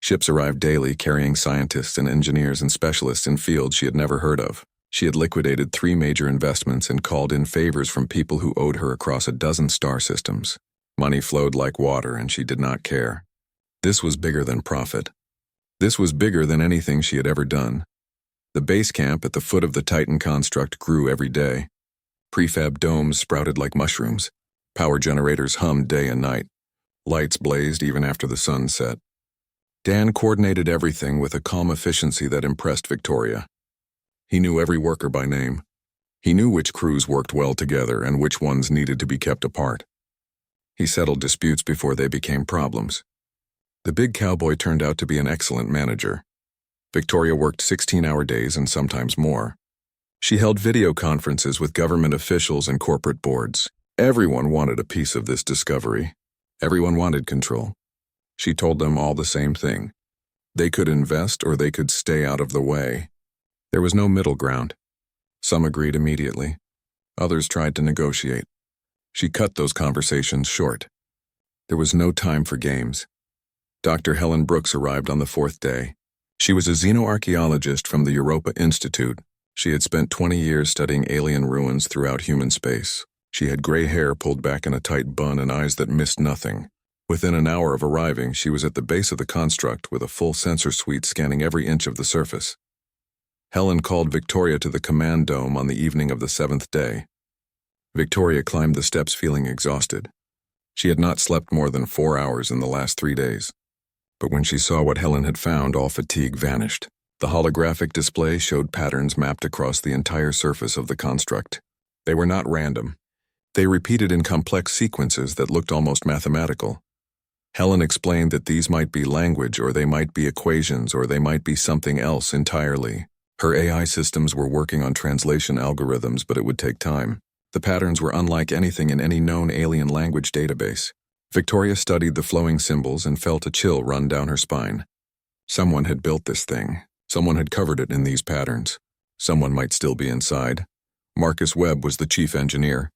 [SPEAKER 1] Ships arrived daily carrying scientists and engineers and specialists in fields she had never heard of. She had liquidated 3 major investments and called in favors from people who owed her across a dozen star systems. Money flowed like water, and she did not care. This was bigger than profit. This was bigger than anything she had ever done. The base camp at the foot of the Titan construct grew every day. Prefab domes sprouted like mushrooms. Power generators hummed day and night. Lights blazed even after the sun set. Dan coordinated everything with a calm efficiency that impressed Victoria. He knew every worker by name. He knew which crews worked well together and which ones needed to be kept apart. He settled disputes before they became problems. The big cowboy turned out to be an excellent manager. Victoria worked 16-hour days and sometimes more. She held video conferences with government officials and corporate boards. Everyone wanted a piece of this discovery. Everyone wanted control. She told them all the same thing. They could invest or they could stay out of the way. There was no middle ground. Some agreed immediately. Others tried to negotiate. She cut those conversations short. There was no time for games. Dr. Helen Brooks arrived on the 4th day. She was a xenoarchaeologist from the Europa Institute. She had spent 20 years studying alien ruins throughout human space. She had gray hair pulled back in a tight bun and eyes that missed nothing. Within an hour of arriving, she was at the base of the construct with a full sensor suite scanning every inch of the surface. Helen called Victoria to the command dome on the evening of the 7th day. Victoria climbed the steps feeling exhausted. She had not slept more than 4 hours in the last 3 days. But when she saw what Helen had found, all fatigue vanished. The holographic display showed patterns mapped across the entire surface of the construct. They were not random. They repeated in complex sequences that looked almost mathematical. Helen explained that these might be language, or they might be equations, or they might be something else entirely. Her AI systems were working on translation algorithms, but it would take time. The patterns were unlike anything in any known alien language database. Victoria studied the flowing symbols and felt a chill run down her spine. Someone had built this thing. Someone had covered it in these patterns. Someone might still be inside. Marcus Webb was the chief engineer.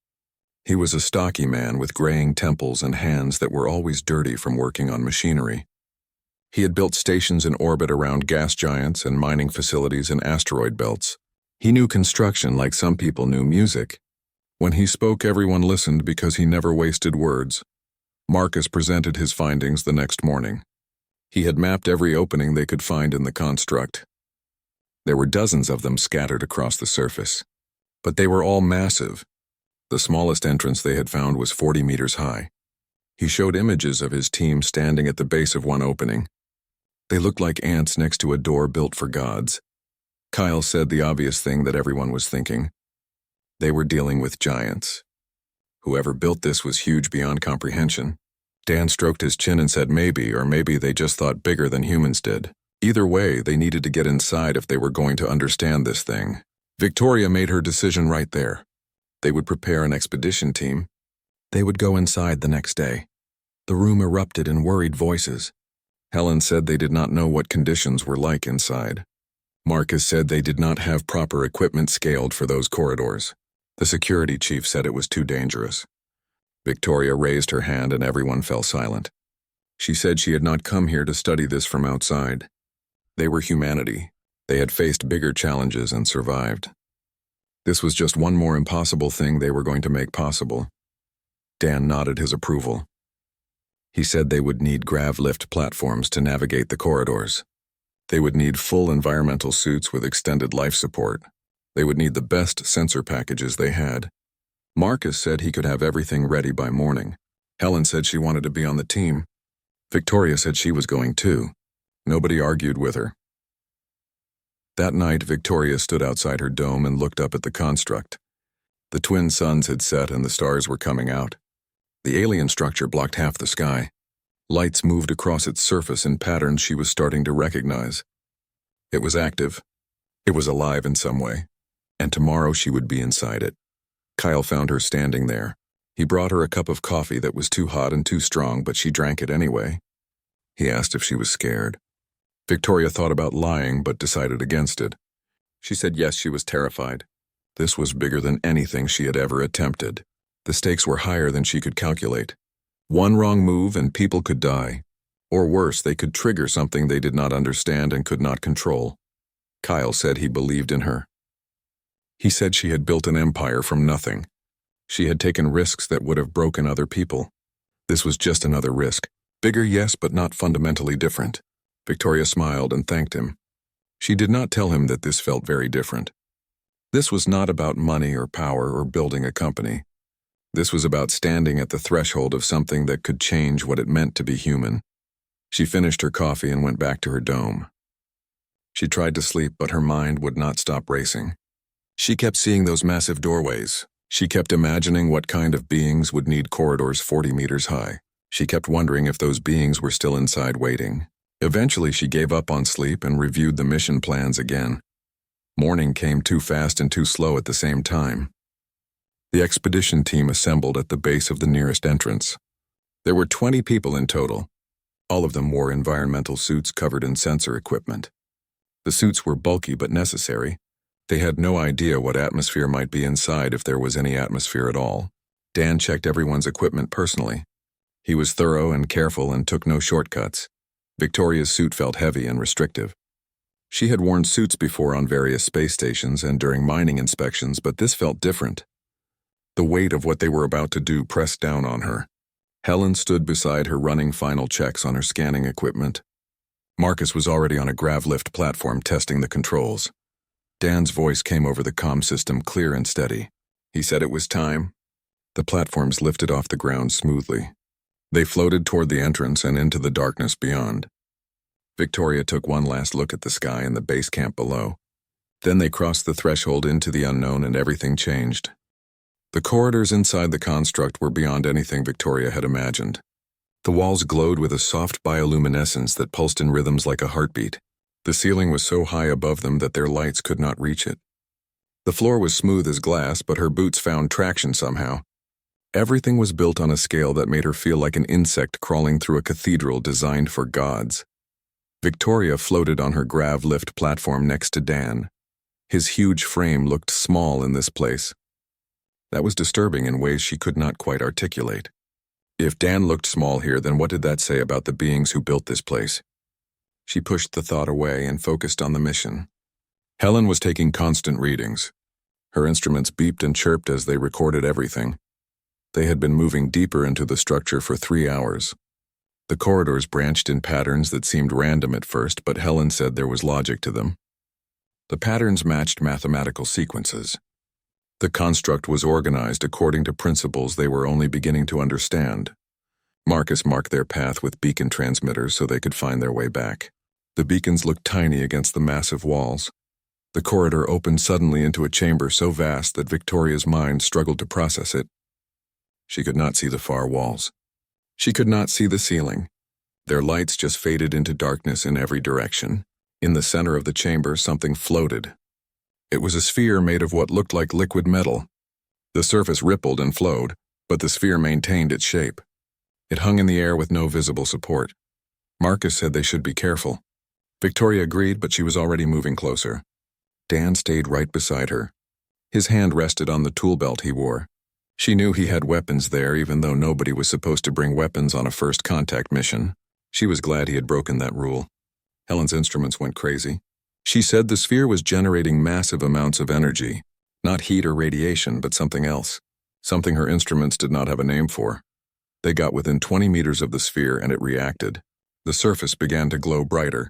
[SPEAKER 1] He was a stocky man with graying temples and hands that were always dirty from working on machinery. He had built stations in orbit around gas giants and mining facilities in asteroid belts. He knew construction like some people knew music. When he spoke, everyone listened because he never wasted words. Marcus presented his findings the next morning. He had mapped every opening they could find in the construct. There were dozens of them scattered across the surface. But they were all massive. The smallest entrance they had found was 40 meters high. He showed images of his team standing at the base of one opening. They looked like ants next to a door built for gods. Kyle said the obvious thing that everyone was thinking. They were dealing with giants. Whoever built this was huge beyond comprehension. Dan stroked his chin and said maybe, or maybe they just thought bigger than humans did. Either way, they needed to get inside if they were going to understand this thing. Victoria made her decision right there. They would prepare an expedition team. They would go inside the next day. The room erupted in worried voices. Helen said they did not know what conditions were like inside. Marcus said they did not have proper equipment scaled for those corridors. The security chief said it was too dangerous. Victoria raised her hand and everyone fell silent. She said she had not come here to study this from outside. They were humanity. They had faced bigger challenges and survived. This was just one more impossible thing they were going to make possible. Dan nodded his approval. He said they would need grav-lift platforms to navigate the corridors. They would need full environmental suits with extended life support. They would need the best sensor packages they had. Marcus said he could have everything ready by morning. Helen said she wanted to be on the team. Victoria said she was going too. Nobody argued with her. That night, Victoria stood outside her dome and looked up at the construct. The twin suns had set and the stars were coming out. The alien structure blocked half the sky. Lights moved across its surface in patterns she was starting to recognize. It was active. It was alive in some way. And tomorrow she would be inside it. Kyle found her standing there. He brought her a cup of coffee that was too hot and too strong, but she drank it anyway. He asked if she was scared. Victoria thought about lying, but decided against it. She said yes, she was terrified. This was bigger than anything she had ever attempted. The stakes were higher than she could calculate. One wrong move and people could die. Or worse, they could trigger something they did not understand and could not control. Kyle said he believed in her. He said she had built an empire from nothing. She had taken risks that would have broken other people. This was just another risk. Bigger, yes, but not fundamentally different. Victoria smiled and thanked him. She did not tell him that this felt very different. This was not about money or power or building a company. This was about standing at the threshold of something that could change what it meant to be human. She finished her coffee and went back to her dome. She tried to sleep, but her mind would not stop racing. She kept seeing those massive doorways. She kept imagining what kind of beings would need corridors 40 meters high. She kept wondering if those beings were still inside waiting. Eventually, she gave up on sleep and reviewed the mission plans again. Morning came too fast and too slow at the same time. The expedition team assembled at the base of the nearest entrance. There were 20 people in total. All of them wore environmental suits covered in sensor equipment. The suits were bulky but necessary. They had no idea what atmosphere might be inside if there was any atmosphere at all. Dan checked everyone's equipment personally. He was thorough and careful and took no shortcuts. Victoria's suit felt heavy and restrictive. She had worn suits before on various space stations and during mining inspections, but this felt different. The weight of what they were about to do pressed down on her. Helen stood beside her running final checks on her scanning equipment. Marcus was already on a grav lift platform testing the controls. Dan's voice came over the comm system clear and steady. He said it was time. The platforms lifted off the ground smoothly. They floated toward the entrance and into the darkness beyond. Victoria took one last look at the sky and the base camp below. Then they crossed the threshold into the unknown and everything changed. The corridors inside the construct were beyond anything Victoria had imagined. The walls glowed with a soft bioluminescence that pulsed in rhythms like a heartbeat. The ceiling was so high above them that their lights could not reach it. The floor was smooth as glass, but her boots found traction somehow. Everything was built on a scale that made her feel like an insect crawling through a cathedral designed for gods. Victoria floated on her grav lift platform next to Dan. His huge frame looked small in this place. That was disturbing in ways she could not quite articulate. If Dan looked small here, then what did that say about the beings who built this place? She pushed the thought away and focused on the mission. Helen was taking constant readings. Her instruments beeped and chirped as they recorded everything. They had been moving deeper into the structure for 3 hours. The corridors branched in patterns that seemed random at first, but Helen said there was logic to them. The patterns matched mathematical sequences. The construct was organized according to principles they were only beginning to understand. Marcus marked their path with beacon transmitters so they could find their way back. The beacons looked tiny against the massive walls. The corridor opened suddenly into a chamber so vast that Victoria's mind struggled to process it. She could not see the far walls. She could not see the ceiling. Their lights just faded into darkness in every direction. In the center of the chamber, something floated. It was a sphere made of what looked like liquid metal. The surface rippled and flowed, but the sphere maintained its shape. It hung in the air with no visible support. Marcus said they should be careful. Victoria agreed, but she was already moving closer. Dan stayed right beside her. His hand rested on the tool belt he wore. She knew he had weapons there, even though nobody was supposed to bring weapons on a first contact mission. She was glad he had broken that rule. Helen's instruments went crazy. She said the sphere was generating massive amounts of energy, not heat or radiation, but something else, something her instruments did not have a name for. They got within 20 meters of the sphere and it reacted. The surface began to glow brighter.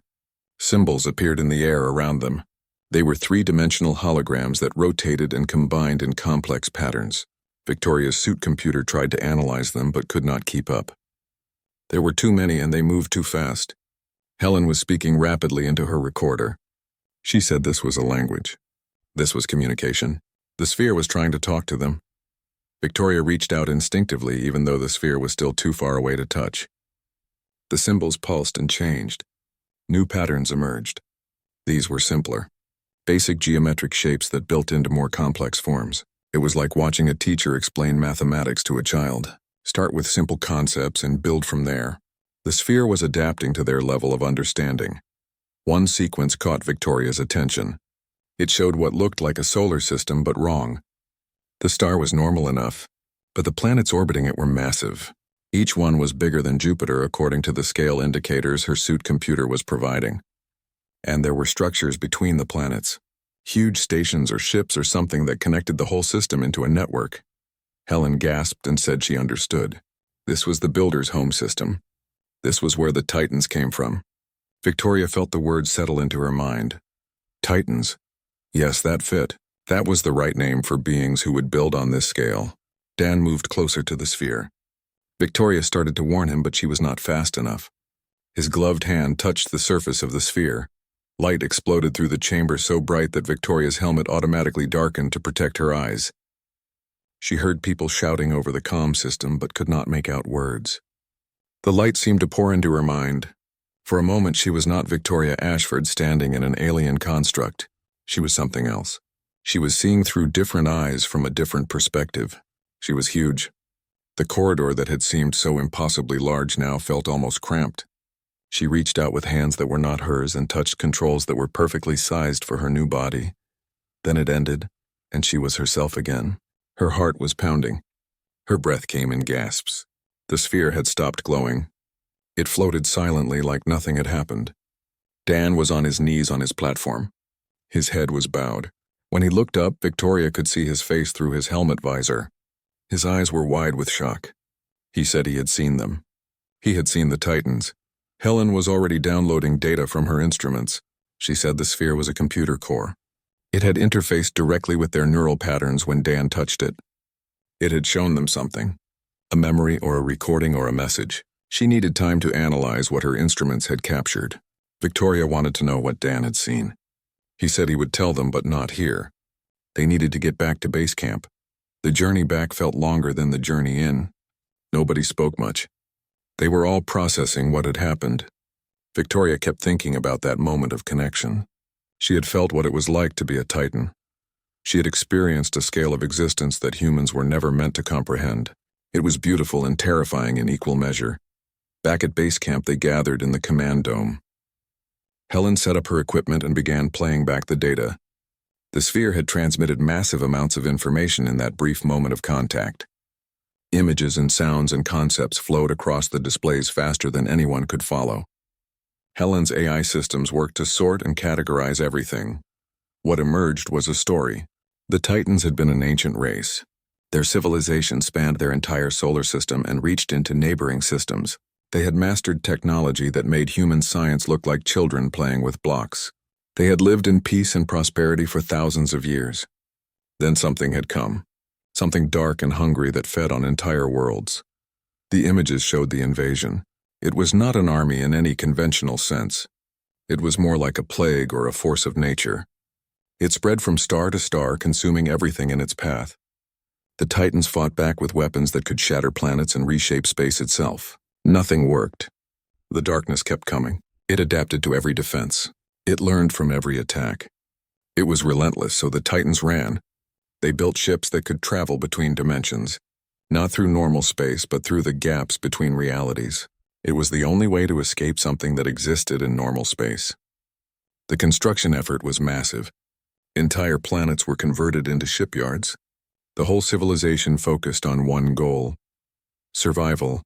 [SPEAKER 1] Symbols appeared in the air around them. They were three-dimensional holograms that rotated and combined in complex patterns. Victoria's suit computer tried to analyze them but could not keep up. There were too many and they moved too fast. Helen was speaking rapidly into her recorder. She said this was a language. This was communication. The sphere was trying to talk to them. Victoria reached out instinctively even though the sphere was still too far away to touch. The symbols pulsed and changed. New patterns emerged. These were simpler. Basic geometric shapes that built into more complex forms. It was like watching a teacher explain mathematics to a child. Start with simple concepts and build from there. The sphere was adapting to their level of understanding. One sequence caught Victoria's attention. It showed what looked like a solar system but wrong. The star was normal enough, but the planets orbiting it were massive. Each one was bigger than Jupiter according to the scale indicators her suit computer was providing. And there were structures between the planets. Huge stations or ships or something that connected the whole system into a network. Helen gasped and said she understood. This was the builder's home system. This was where the Titans came from. Victoria felt the words settle into her mind. Titans. Yes, that fit. That was the right name for beings who would build on this scale. Dan moved closer to the sphere. Victoria started to warn him, but she was not fast enough. His gloved hand touched the surface of the sphere. Light exploded through the chamber so bright that Victoria's helmet automatically darkened to protect her eyes. She heard people shouting over the comm system but could not make out words. The light seemed to pour into her mind. For a moment she was not Victoria Ashford standing in an alien construct. She was something else. She was seeing through different eyes from a different perspective. She was huge. The corridor that had seemed so impossibly large now felt almost cramped. She reached out with hands that were not hers and touched controls that were perfectly sized for her new body. Then it ended, and she was herself again. Her heart was pounding. Her breath came in gasps. The sphere had stopped glowing. It floated silently like nothing had happened. Dan was on his knees on his platform. His head was bowed. When he looked up, Victoria could see his face through his helmet visor. His eyes were wide with shock. He said he had seen them. He had seen the Titans. Helen was already downloading data from her instruments. She said the sphere was a computer core. It had interfaced directly with their neural patterns when Dan touched it. It had shown them something. A memory or a recording or a message. She needed time to analyze what her instruments had captured. Victoria wanted to know what Dan had seen. He said he would tell them, but not here. They needed to get back to base camp. The journey back felt longer than the journey in. Nobody spoke much. They were all processing what had happened. Victoria kept thinking about that moment of connection. She had felt what it was like to be a Titan. She had experienced a scale of existence that humans were never meant to comprehend. It was beautiful and terrifying in equal measure. Back at base camp, they gathered in the command dome. Helen set up her equipment and began playing back the data. The sphere had transmitted massive amounts of information in that brief moment of contact. Images and sounds and concepts flowed across the displays faster than anyone could follow. Helen's AI systems worked to sort and categorize everything. What emerged was a story. The Titans had been an ancient race. Their civilization spanned their entire solar system and reached into neighboring systems. They had mastered technology that made human science look like children playing with blocks. They had lived in peace and prosperity for thousands of years. Then something had come. Something dark and hungry that fed on entire worlds. The images showed the invasion. It was not an army in any conventional sense. It was more like a plague or a force of nature. It spread from star to star, consuming everything in its path. The Titans fought back with weapons that could shatter planets and reshape space itself. Nothing worked. The darkness kept coming. It adapted to every defense. It learned from every attack. It was relentless, so the Titans ran. They built ships that could travel between dimensions, not through normal space, but through the gaps between realities. It was the only way to escape something that existed in normal space. The construction effort was massive. Entire planets were converted into shipyards. The whole civilization focused on one goal: survival.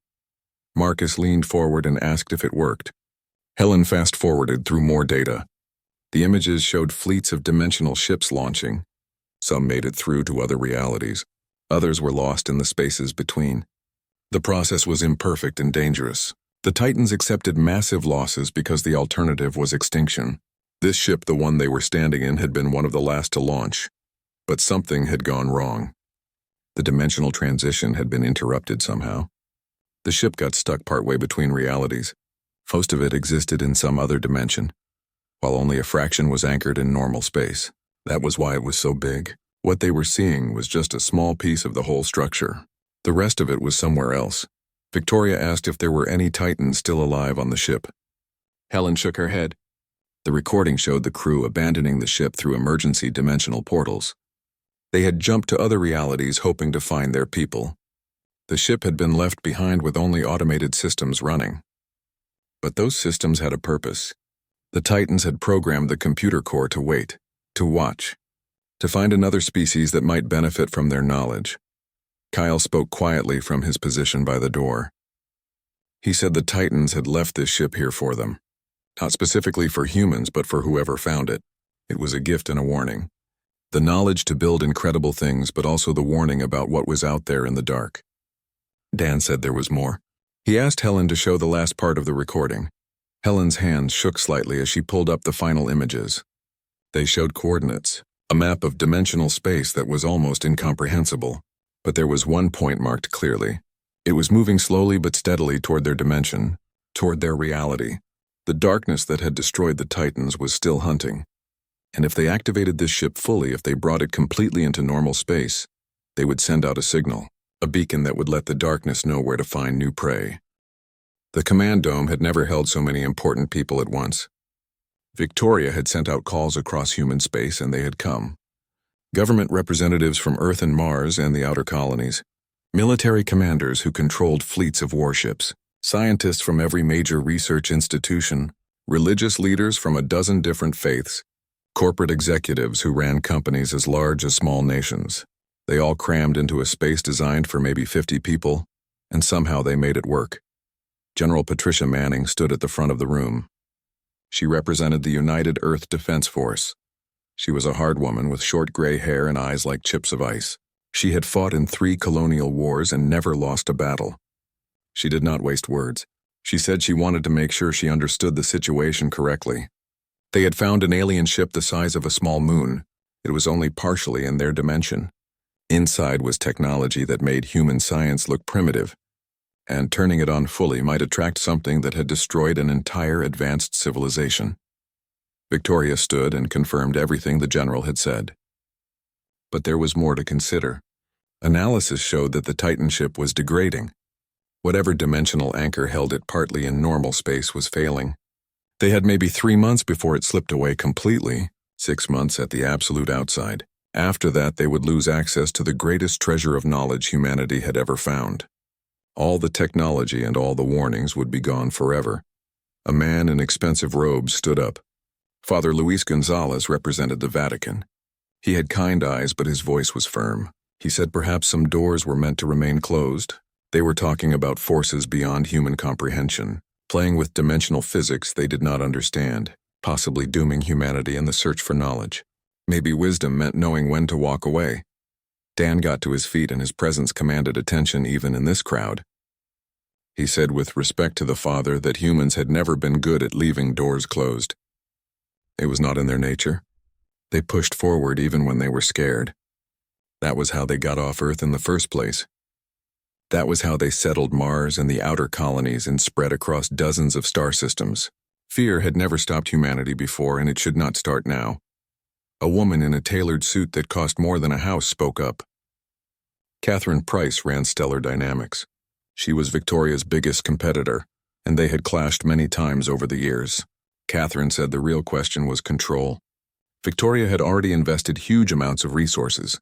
[SPEAKER 1] Marcus leaned forward and asked if it worked. Helen fast-forwarded through more data. The images showed fleets of dimensional ships launching. Some made it through to other realities. Others were lost in the spaces between. The process was imperfect and dangerous. The Titans accepted massive losses because the alternative was extinction. This ship, the one they were standing in, had been one of the last to launch. But something had gone wrong. The dimensional transition had been interrupted somehow. The ship got stuck partway between realities. Most of it existed in some other dimension, while only a fraction was anchored in normal space. That was why it was so big. What they were seeing was just a small piece of the whole structure. The rest of it was somewhere else. Victoria asked if there were any Titans still alive on the ship. Helen shook her head. The recording showed the crew abandoning the ship through emergency dimensional portals. They had jumped to other realities hoping to find their people. The ship had been left behind with only automated systems running. But those systems had a purpose. The Titans had programmed the computer core to wait, to watch, to find another species that might benefit from their knowledge. Kyle spoke quietly from his position by the door. He said the Titans had left this ship here for them. Not specifically for humans, but for whoever found it. It was a gift and a warning. The knowledge to build incredible things, but also the warning about what was out there in the dark. Dan said there was more. He asked Helen to show the last part of the recording. Helen's hands shook slightly as she pulled up the final images. They showed coordinates, a map of dimensional space that was almost incomprehensible. But there was one point marked clearly. It was moving slowly but steadily toward their dimension, toward their reality. The darkness that had destroyed the Titans was still hunting. And if they activated this ship fully, if they brought it completely into normal space, they would send out a signal, a beacon that would let the darkness know where to find new prey. The command dome had never held so many important people at once. Victoria had sent out calls across human space, and they had come. Government representatives from Earth and Mars and the outer colonies, military commanders who controlled fleets of warships, scientists from every major research institution, religious leaders from a dozen different faiths, corporate executives who ran companies as large as small nations. They all crammed into a space designed for maybe 50 people, and somehow they made it work. General Patricia Manning stood at the front of the room. She represented the United Earth Defense Force. She was a hard woman with short gray hair and eyes like chips of ice. She had fought in 3 colonial wars and never lost a battle. She did not waste words. She said she wanted to make sure she understood the situation correctly. They had found an alien ship the size of a small moon. It was only partially in their dimension. Inside was technology that made human science look primitive, and turning it on fully might attract something that had destroyed an entire advanced civilization. Victoria stood and confirmed everything the general had said. But there was more to consider. Analysis showed that the Titan ship was degrading. Whatever dimensional anchor held it partly in normal space was failing. They had maybe 3 months before it slipped away completely, 6 months at the absolute outside. After that, they would lose access to the greatest treasure of knowledge humanity had ever found. All the technology and all the warnings would be gone forever. A man in expensive robes stood up. Father Luis Gonzalez represented the Vatican. He had kind eyes, but his voice was firm. He said perhaps some doors were meant to remain closed. They were talking about forces beyond human comprehension, playing with dimensional physics they did not understand, possibly dooming humanity in the search for knowledge. Maybe wisdom meant knowing when to walk away. Dan got to his feet, and his presence commanded attention even in this crowd. He said with respect to the Father that humans had never been good at leaving doors closed. It was not in their nature. They pushed forward even when they were scared. That was how they got off Earth in the first place. That was how they settled Mars and the outer colonies and spread across dozens of star systems. Fear had never stopped humanity before, and it should not start now. A woman in a tailored suit that cost more than a house spoke up. Catherine Price ran Stellar Dynamics. She was Victoria's biggest competitor, and they had clashed many times over the years. Catherine said the real question was control. Victoria had already invested huge amounts of resources,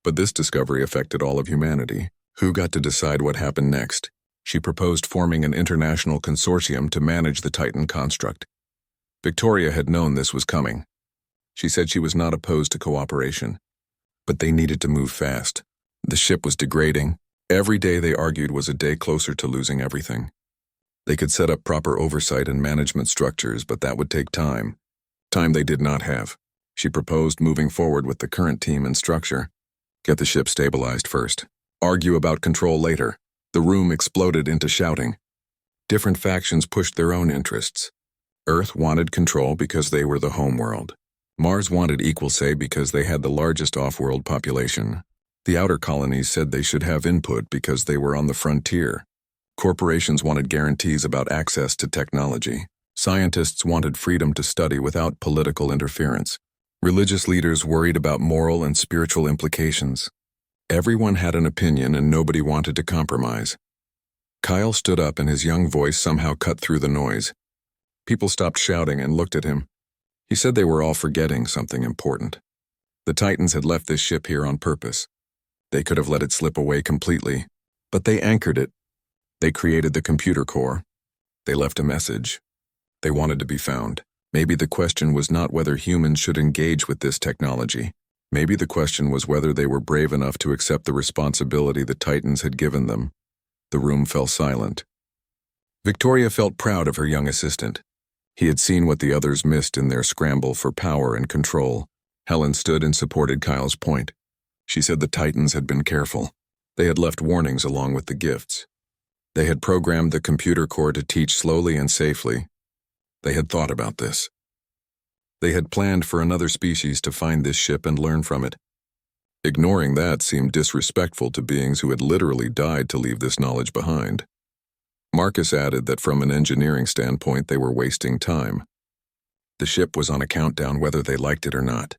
[SPEAKER 1] but this discovery affected all of humanity. Who got to decide what happened next? She proposed forming an international consortium to manage the Titan construct. Victoria had known this was coming. She said she was not opposed to cooperation, but they needed to move fast. The ship was degrading. Every day they argued was a day closer to losing everything. They could set up proper oversight and management structures, but that would take time. Time they did not have. She proposed moving forward with the current team and structure. Get the ship stabilized first. Argue about control later. The room exploded into shouting. Different factions pushed their own interests. Earth wanted control because they were the homeworld. Mars wanted equal say because they had the largest off-world population. The outer colonies said they should have input because they were on the frontier. Corporations wanted guarantees about access to technology. Scientists wanted freedom to study without political interference. Religious leaders worried about moral and spiritual implications. Everyone had an opinion and nobody wanted to compromise. Kyle stood up and his young voice somehow cut through the noise. People stopped shouting and looked at him. He said they were all forgetting something important. The Titans had left this ship here on purpose. They could have let it slip away completely, but they anchored it. They created the computer core. They left a message. They wanted to be found. Maybe the question was not whether humans should engage with this technology. Maybe the question was whether they were brave enough to accept the responsibility the Titans had given them. The room fell silent. Victoria felt proud of her young assistant. He had seen what the others missed in their scramble for power and control. Helen stood and supported Kyle's point. She said the Titans had been careful. They had left warnings along with the gifts. They had programmed the computer core to teach slowly and safely. They had thought about this. They had planned for another species to find this ship and learn from it. Ignoring that seemed disrespectful to beings who had literally died to leave this knowledge behind. Marcus added that from an engineering standpoint they were wasting time. The ship was on a countdown whether they liked it or not.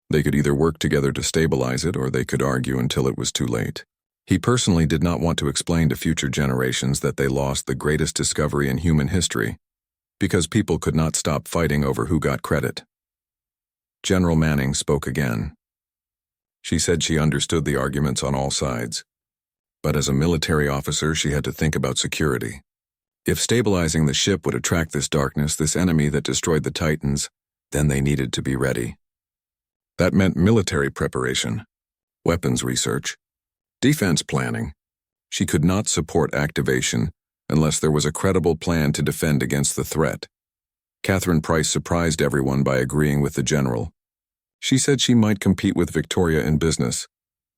[SPEAKER 1] They could either work together to stabilize it or they could argue until it was too late. He personally did not want to explain to future generations that they lost the greatest discovery in human history, because people could not stop fighting over who got credit. General Manning spoke again. She said she understood the arguments on all sides. But as a military officer, she had to think about security. If stabilizing the ship would attract this darkness, this enemy that destroyed the Titans, then they needed to be ready. That meant military preparation, weapons research, defense planning. She could not support activation unless there was a credible plan to defend against the threat. Catherine Price surprised everyone by agreeing with the general. She said she might compete with Victoria in business,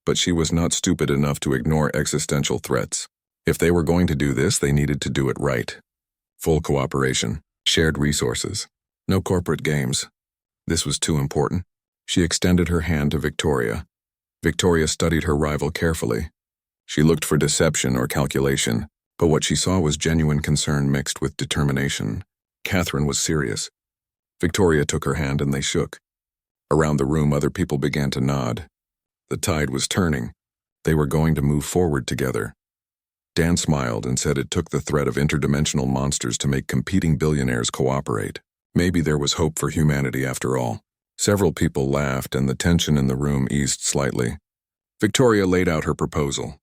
[SPEAKER 1] but she was not stupid enough to ignore existential threats. If they were going to do this, they needed to do it right. Full cooperation, shared resources, no corporate games. This was too important. She extended her hand to Victoria. Victoria studied her rival carefully. She looked for deception or calculation, but what she saw was genuine concern mixed with determination. Catherine was serious. Victoria took her hand and they shook. Around the room, other people began to nod. The tide was turning. They were going to move forward together. Dan smiled and said it took the threat of interdimensional monsters to make competing billionaires cooperate. Maybe there was hope for humanity after all. Several people laughed and the tension in the room eased slightly. Victoria laid out her proposal.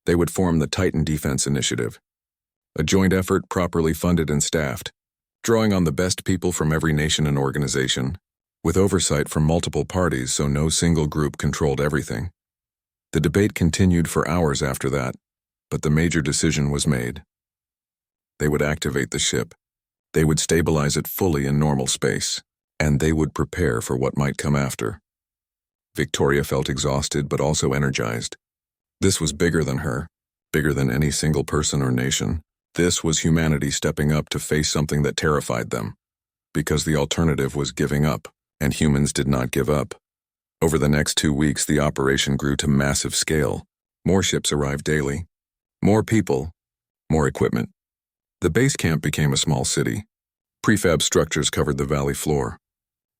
[SPEAKER 1] They would form the Titan Defense Initiative, a joint effort properly funded and staffed, drawing on the best people from every nation and organization, with oversight from multiple parties so no single group controlled everything. The debate continued for hours after that, but the major decision was made. They would activate the ship. They would stabilize it fully in normal space, and they would prepare for what might come after. Victoria felt exhausted but also energized. This was bigger than her, bigger than any single person or nation. This was humanity stepping up to face something that terrified them, because the alternative was giving up, and humans did not give up. Over the next 2 weeks, the operation grew to massive scale. More ships arrived daily. More people, more equipment. The base camp became a small city. Prefab structures covered the valley floor.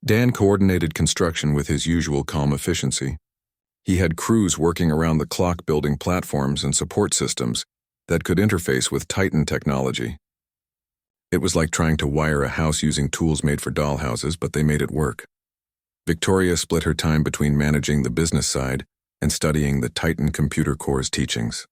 [SPEAKER 1] Dan coordinated construction with his usual calm efficiency. He had crews working around the clock building platforms and support systems that could interface with Titan technology. It was like trying to wire a house using tools made for dollhouses, but they made it work. Victoria split her time between managing the business side and studying the Titan computer core's teachings.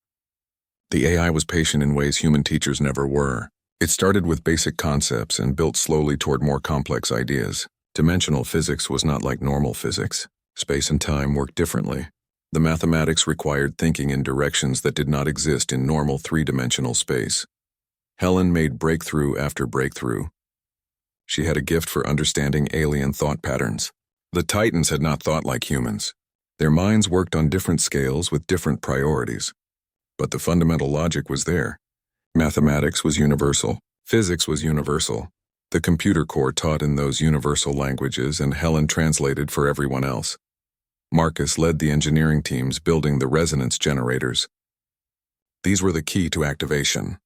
[SPEAKER 1] The AI was patient in ways human teachers never were. It started with basic concepts and built slowly toward more complex ideas. Dimensional physics was not like normal physics. Space and time worked differently. The mathematics required thinking in directions that did not exist in normal three-dimensional space. Helen made breakthrough after breakthrough. She had a gift for understanding alien thought patterns. The Titans had not thought like humans. Their minds worked on different scales with different priorities. But the fundamental logic was there. Mathematics was universal. Physics was universal. The computer core taught in those universal languages, and Helen translated for everyone else. Marcus led the engineering teams building the resonance generators. These were the key to activation.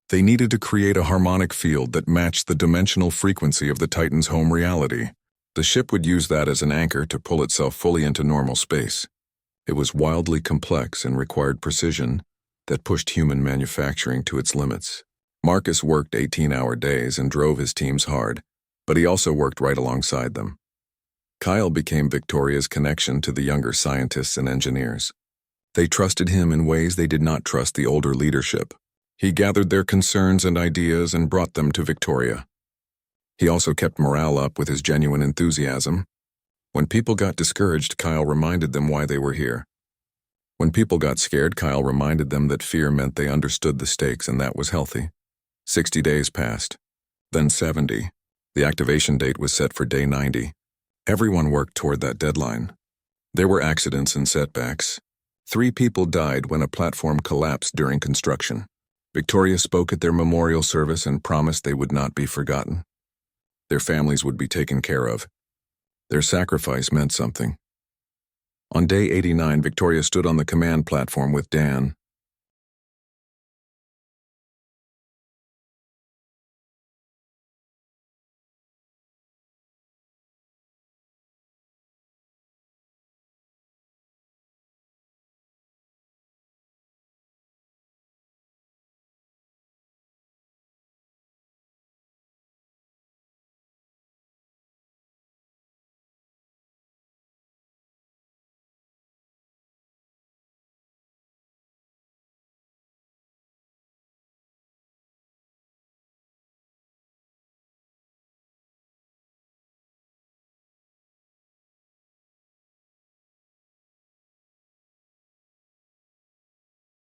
[SPEAKER 1] They needed to create a harmonic field that matched the dimensional frequency of the Titan's home reality. The ship would use that as an anchor to pull itself fully into normal space. It was wildly complex and required precision that pushed human manufacturing to its limits. Marcus worked 18-hour days and drove his teams hard, but he also worked right alongside them. Kyle became Victoria's connection to the younger scientists and engineers. They trusted him in ways they did not trust the older leadership. He gathered their concerns and ideas and brought them to Victoria. He also kept morale up with his genuine enthusiasm. When people got discouraged, Kyle reminded them why they were here. When people got scared, Kyle reminded them that fear meant they understood the stakes, and that was healthy. 60 days passed, then 70. The activation date was set for day 90. Everyone worked toward that deadline. There were accidents and setbacks. 3 people died when a platform collapsed during construction. Victoria spoke at their memorial service and promised they would not be forgotten. Their families would be taken care of. Their sacrifice meant something. On day 89, Victoria stood on the command platform with Dan.